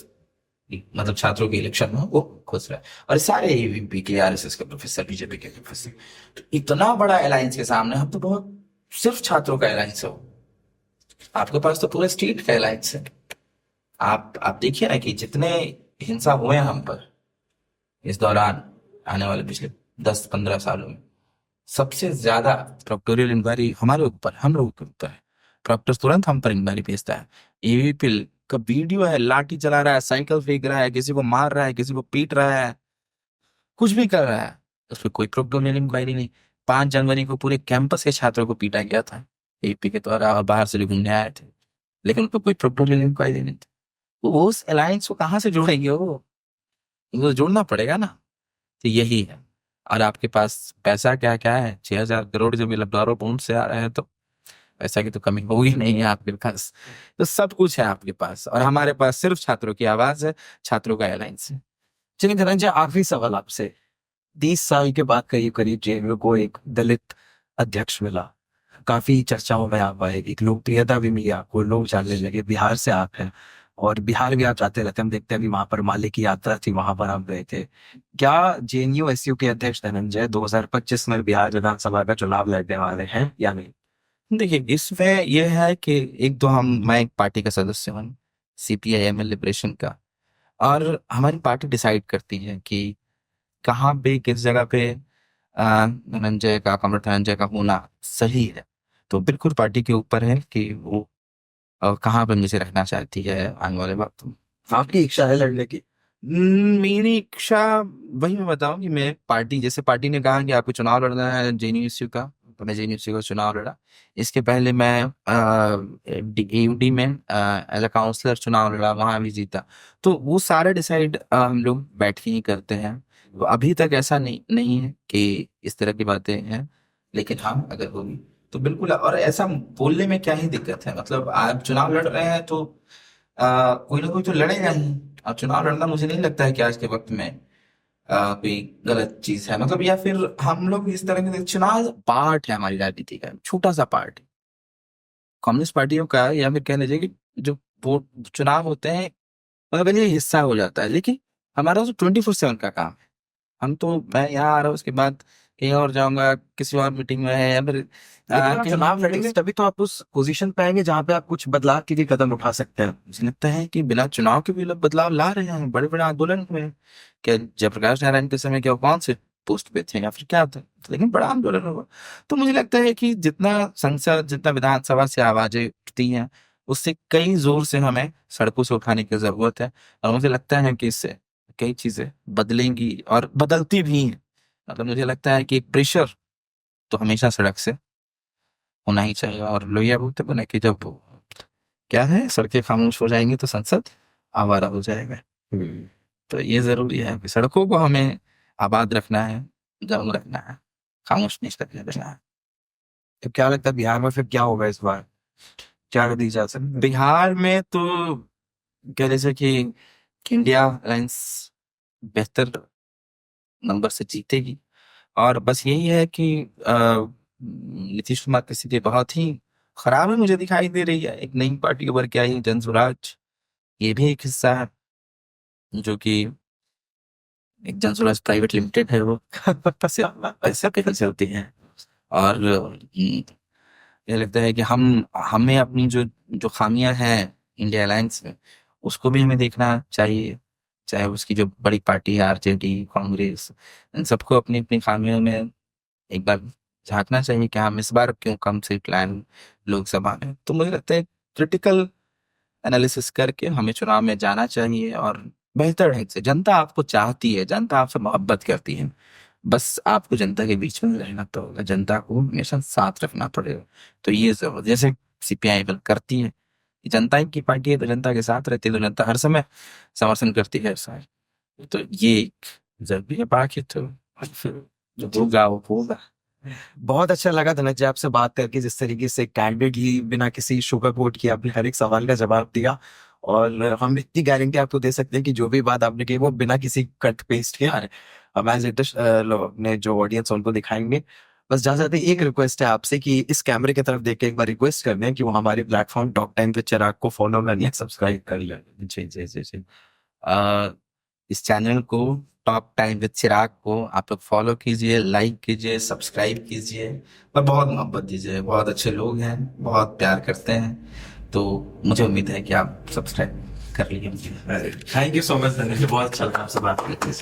मतलब छात्रों के इलेक्शन में वो खुश रहे। और सारे एबीवीपी के, आरएसएस के प्रोफेसर, बीजेपी के प्रोफेसर, तो इतना बड़ा अलायंस के सामने हम तो बहुत सिर्फ छात्रों का अलायंस हो। आपके पास तो पूरे स्टेट का अलायंस है। आप देखिए ना कि जितने हिंसा हुए हैं हम पर इस दौरान, आने वाले पिछले 10-15 सालों में, सबसे ज्यादा प्रॉक्टोरियल इंक्वायरी हमारे ऊपर, हम लोगों के ऊपर है। प्रॉक्टर तुरंत हम पर इंक्वायरी भेजता है। एबीपी का वीडियो है, लाठी चला रहा है, साइकिल फेंक रहा है, किसी को मार रहा है, किसी को पीट रहा है, कुछ भी कर रहा है, उस पर कोई प्रॉक्टोरियल इंक्वायरी नहीं। 5 जनवरी को पूरे कैंपस के छात्रों को पीटा गया था एबीपी के द्वारा, और बाहर से जो घूमने आए थे, लेकिन उन पर कोई प्रॉक्टोरियल इंक्वायरी नहीं थी। वो उस अलायंस को कहाँ से जोड़ेंगे? वो उनको जोड़ना पड़ेगा ना। तो यही है। और आपके पास पैसा क्या क्या है, 6,000 करोड़ जब ये लखनऊ पौंड से आ रहे हैं, तो पैसा की तो कमी होगी नहीं है आपके पास। तो सब कुछ है आपके पास, और हमारे पास सिर्फ छात्रों की आवाज है, छात्रों का अलायंस है। चलिए धनंजय, आखिरी सवाल आपसे। 30 साल के बाद करीब करीब जेएनयू को एक दलित अध्यक्ष मिला, काफी चर्चाओं में आप आए, एक लोकप्रियता भी मिली आपको, लोग जानने लगे बिहार से आप हैं, और बिहार भी आप जाते रहते हैं, हम देखते हैं अभी वहां पर माले की यात्रा थी, वहां पर आप गए थे। क्या जेएनयू एसयू के अध्यक्ष धनंजय 2025 में बिहार विधानसभा का चुनाव लड़ने वाले हैं या नहीं? देखिए, इसमें यह है कि एक तो मैं एक पार्टी का सदस्य हूँ, सीपीआई-एमएल लिबरेशन का, और हमारी पार्टी डिसाइड करती है कि कहाँ पे किस जगह पे धनंजय का, कमर धनंजय का होना सही है। तो बिल्कुल पार्टी के ऊपर है कि वो कहाँ पे मुझे रखना चाहती है आने वाले वक्त में। आपकी इच्छा है लड़ने की? मेरी इच्छा, वही मैं बताऊं कि मैं पार्टी, जैसे पार्टी ने कहा कि आपको चुनाव लड़ना है जेएनयू का, तो मैं जेएनयू का चुनाव लड़ा। इसके पहले मैं एयूडी में एज अ काउंसलर चुनाव लड़ा, वहां भी जीता। तो वो सारा डिसाइड हम लोग बैठ के ही करते हैं। तो अभी तक ऐसा नहीं नहीं है कि इस तरह की बातें हैं, लेकिन हाँ अगर होगी तो बिल्कुल। और ऐसा बोलने में क्या ही दिक्कत है, मतलब आप चुनाव लड़ रहे हैं तो कोई ना कोई तो लड़ेगा ही। और चुनाव लड़ना मुझे नहीं लगता है कि आज के वक्त में कोई गलत चीज है, मतलब, या फिर हम लोग इस तरह के, चुनाव पार्ट है हमारी राजनीति का, छोटा सा पार्ट है कम्युनिस्ट पार्टियों का, या फिर कह लीजिए कि जो वोट चुनाव होते हैं, मतलब ये हिस्सा हो जाता है। लेकिन हमारा तो 24/7 का काम है। हम तो, मैं यहाँ आ रहा हूँ, उसके बाद कहीं और जाऊंगा, किसी और मीटिंग में है, या फिर लेकिन आप कहीं चुनाव लड़ेंगे तभी तो आप उस पोजीशन पे आएंगे जहां पे आप कुछ बदलाव के लिए कदम उठा सकते हैं। मुझे लगता है कि बिना चुनाव के भी लोग बदलाव ला रहे हैं, बड़े बड़े आंदोलन हुए हैं। क्या जयप्रकाश नारायण के समय क्या कौन से पोस्ट पे थे या फिर क्या थे, लेकिन बड़ा आंदोलन हुआ। तो मुझे लगता है कि जितना संसद, जितना विधानसभा से आवाजें उठती हैं, उससे कई जोर से हमें सड़कों से उठाने की जरूरत है। और मुझे लगता है कि इससे कई चीजें बदलेंगी और बदलती भी हैं। मतलब मुझे लगता है कि एक प्रेशर तो हमेशा सड़क से होना ही चाहिए। और लोहिया बोलते बने कि जब क्या है, सड़कें खामोश हो जाएंगी तो संसद आवारा हो जाएगा। तो ये जरूरी है कि सड़कों को हमें आबाद रखना है, जंग रखना है, खामोश नहीं करने देना है। तो क्या लगता है बिहार में फिर क्या होगा इस बार? क्या नतीजा सर? बिहार में तो कह जैसे कि इंडिया अलायंस बेहतर नंबर से जीतेगी। और बस यही है कि नीतीश कुमार की स्थिति बहुत ही खराब है मुझे दिखाई दे रही है। एक नई पार्टी उभर के आई, जन स्वराज, ये भी एक हिस्सा है। जो कि एक जनसुराज प्राइवेट लिमिटेड है वो ऐसा कैसे चलती है। और ये लगता है कि हम हमें अपनी जो जो खामियां हैं इंडिया अलायंस में, उसको भी हमें देखना चाहिए। चाहे उसकी जो बड़ी पार्टी है आरजेडी, कांग्रेस, इन सबको अपनी अपनी खामियों में एक बार झांकना चाहिए कि हम इस बार क्यों कम सीट लाए लोकसभा में। तो मुझे लगता है क्रिटिकल एनालिसिस करके हमें चुनाव में जाना चाहिए और बेहतर ढंग से। जनता आपको चाहती है, जनता आपसे मोहब्बत करती है, बस आपको जनता के बीच में रहना तो होगा, जनता को हमेशा साथ रखना पड़ेगा। तो ये जरूर जैसे सीपीआई करती है, ये जनता की पार्टी है तो जनता के साथ रहती है, तो जनता हर समय समर्थन करती है सर। तो ये एक जरूरी है, बाकी तो फिर जो होगा वो होगा। बहुत अच्छा लगा धनंजय जी आपसे बात करके, जिस तरीके से कैंडिडली बिना किसी शुगर कोट किए आपने हर एक सवाल का जवाब दिया। और हम इतनी गारंटी आपको दे सकते हैं कि जो भी बात आपने की वो बिना किसी कट पेस्ट के हम एज इट अपने जो ऑडियंस उनको दिखाएंगे। बस जा जाते एक रिक्वेस्ट है आपसे कि इस कैमरे की तरफ देख के एक बार रिक्वेस्ट कर दें कि वो हमारे प्लेटफॉर्म टॉक टाइम विद चिराग को फॉलो कर लें, सब्सक्राइब कर लें। जी जी जी जी। अ, इस चैनल को, टॉक टाइम विद चिराग को आप लोग फॉलो कीजिए, लाइक कीजिए, सब्सक्राइब कीजिए और बहुत मोहब्बत दीजिए। बहुत अच्छे लोग हैं, बहुत प्यार करते हैं, तो मुझे उम्मीद है कि आप सब्सक्राइब कर लीजिए। Thank you so much Dhananjay, बहुत अच्छा लगा आपसे बात करके।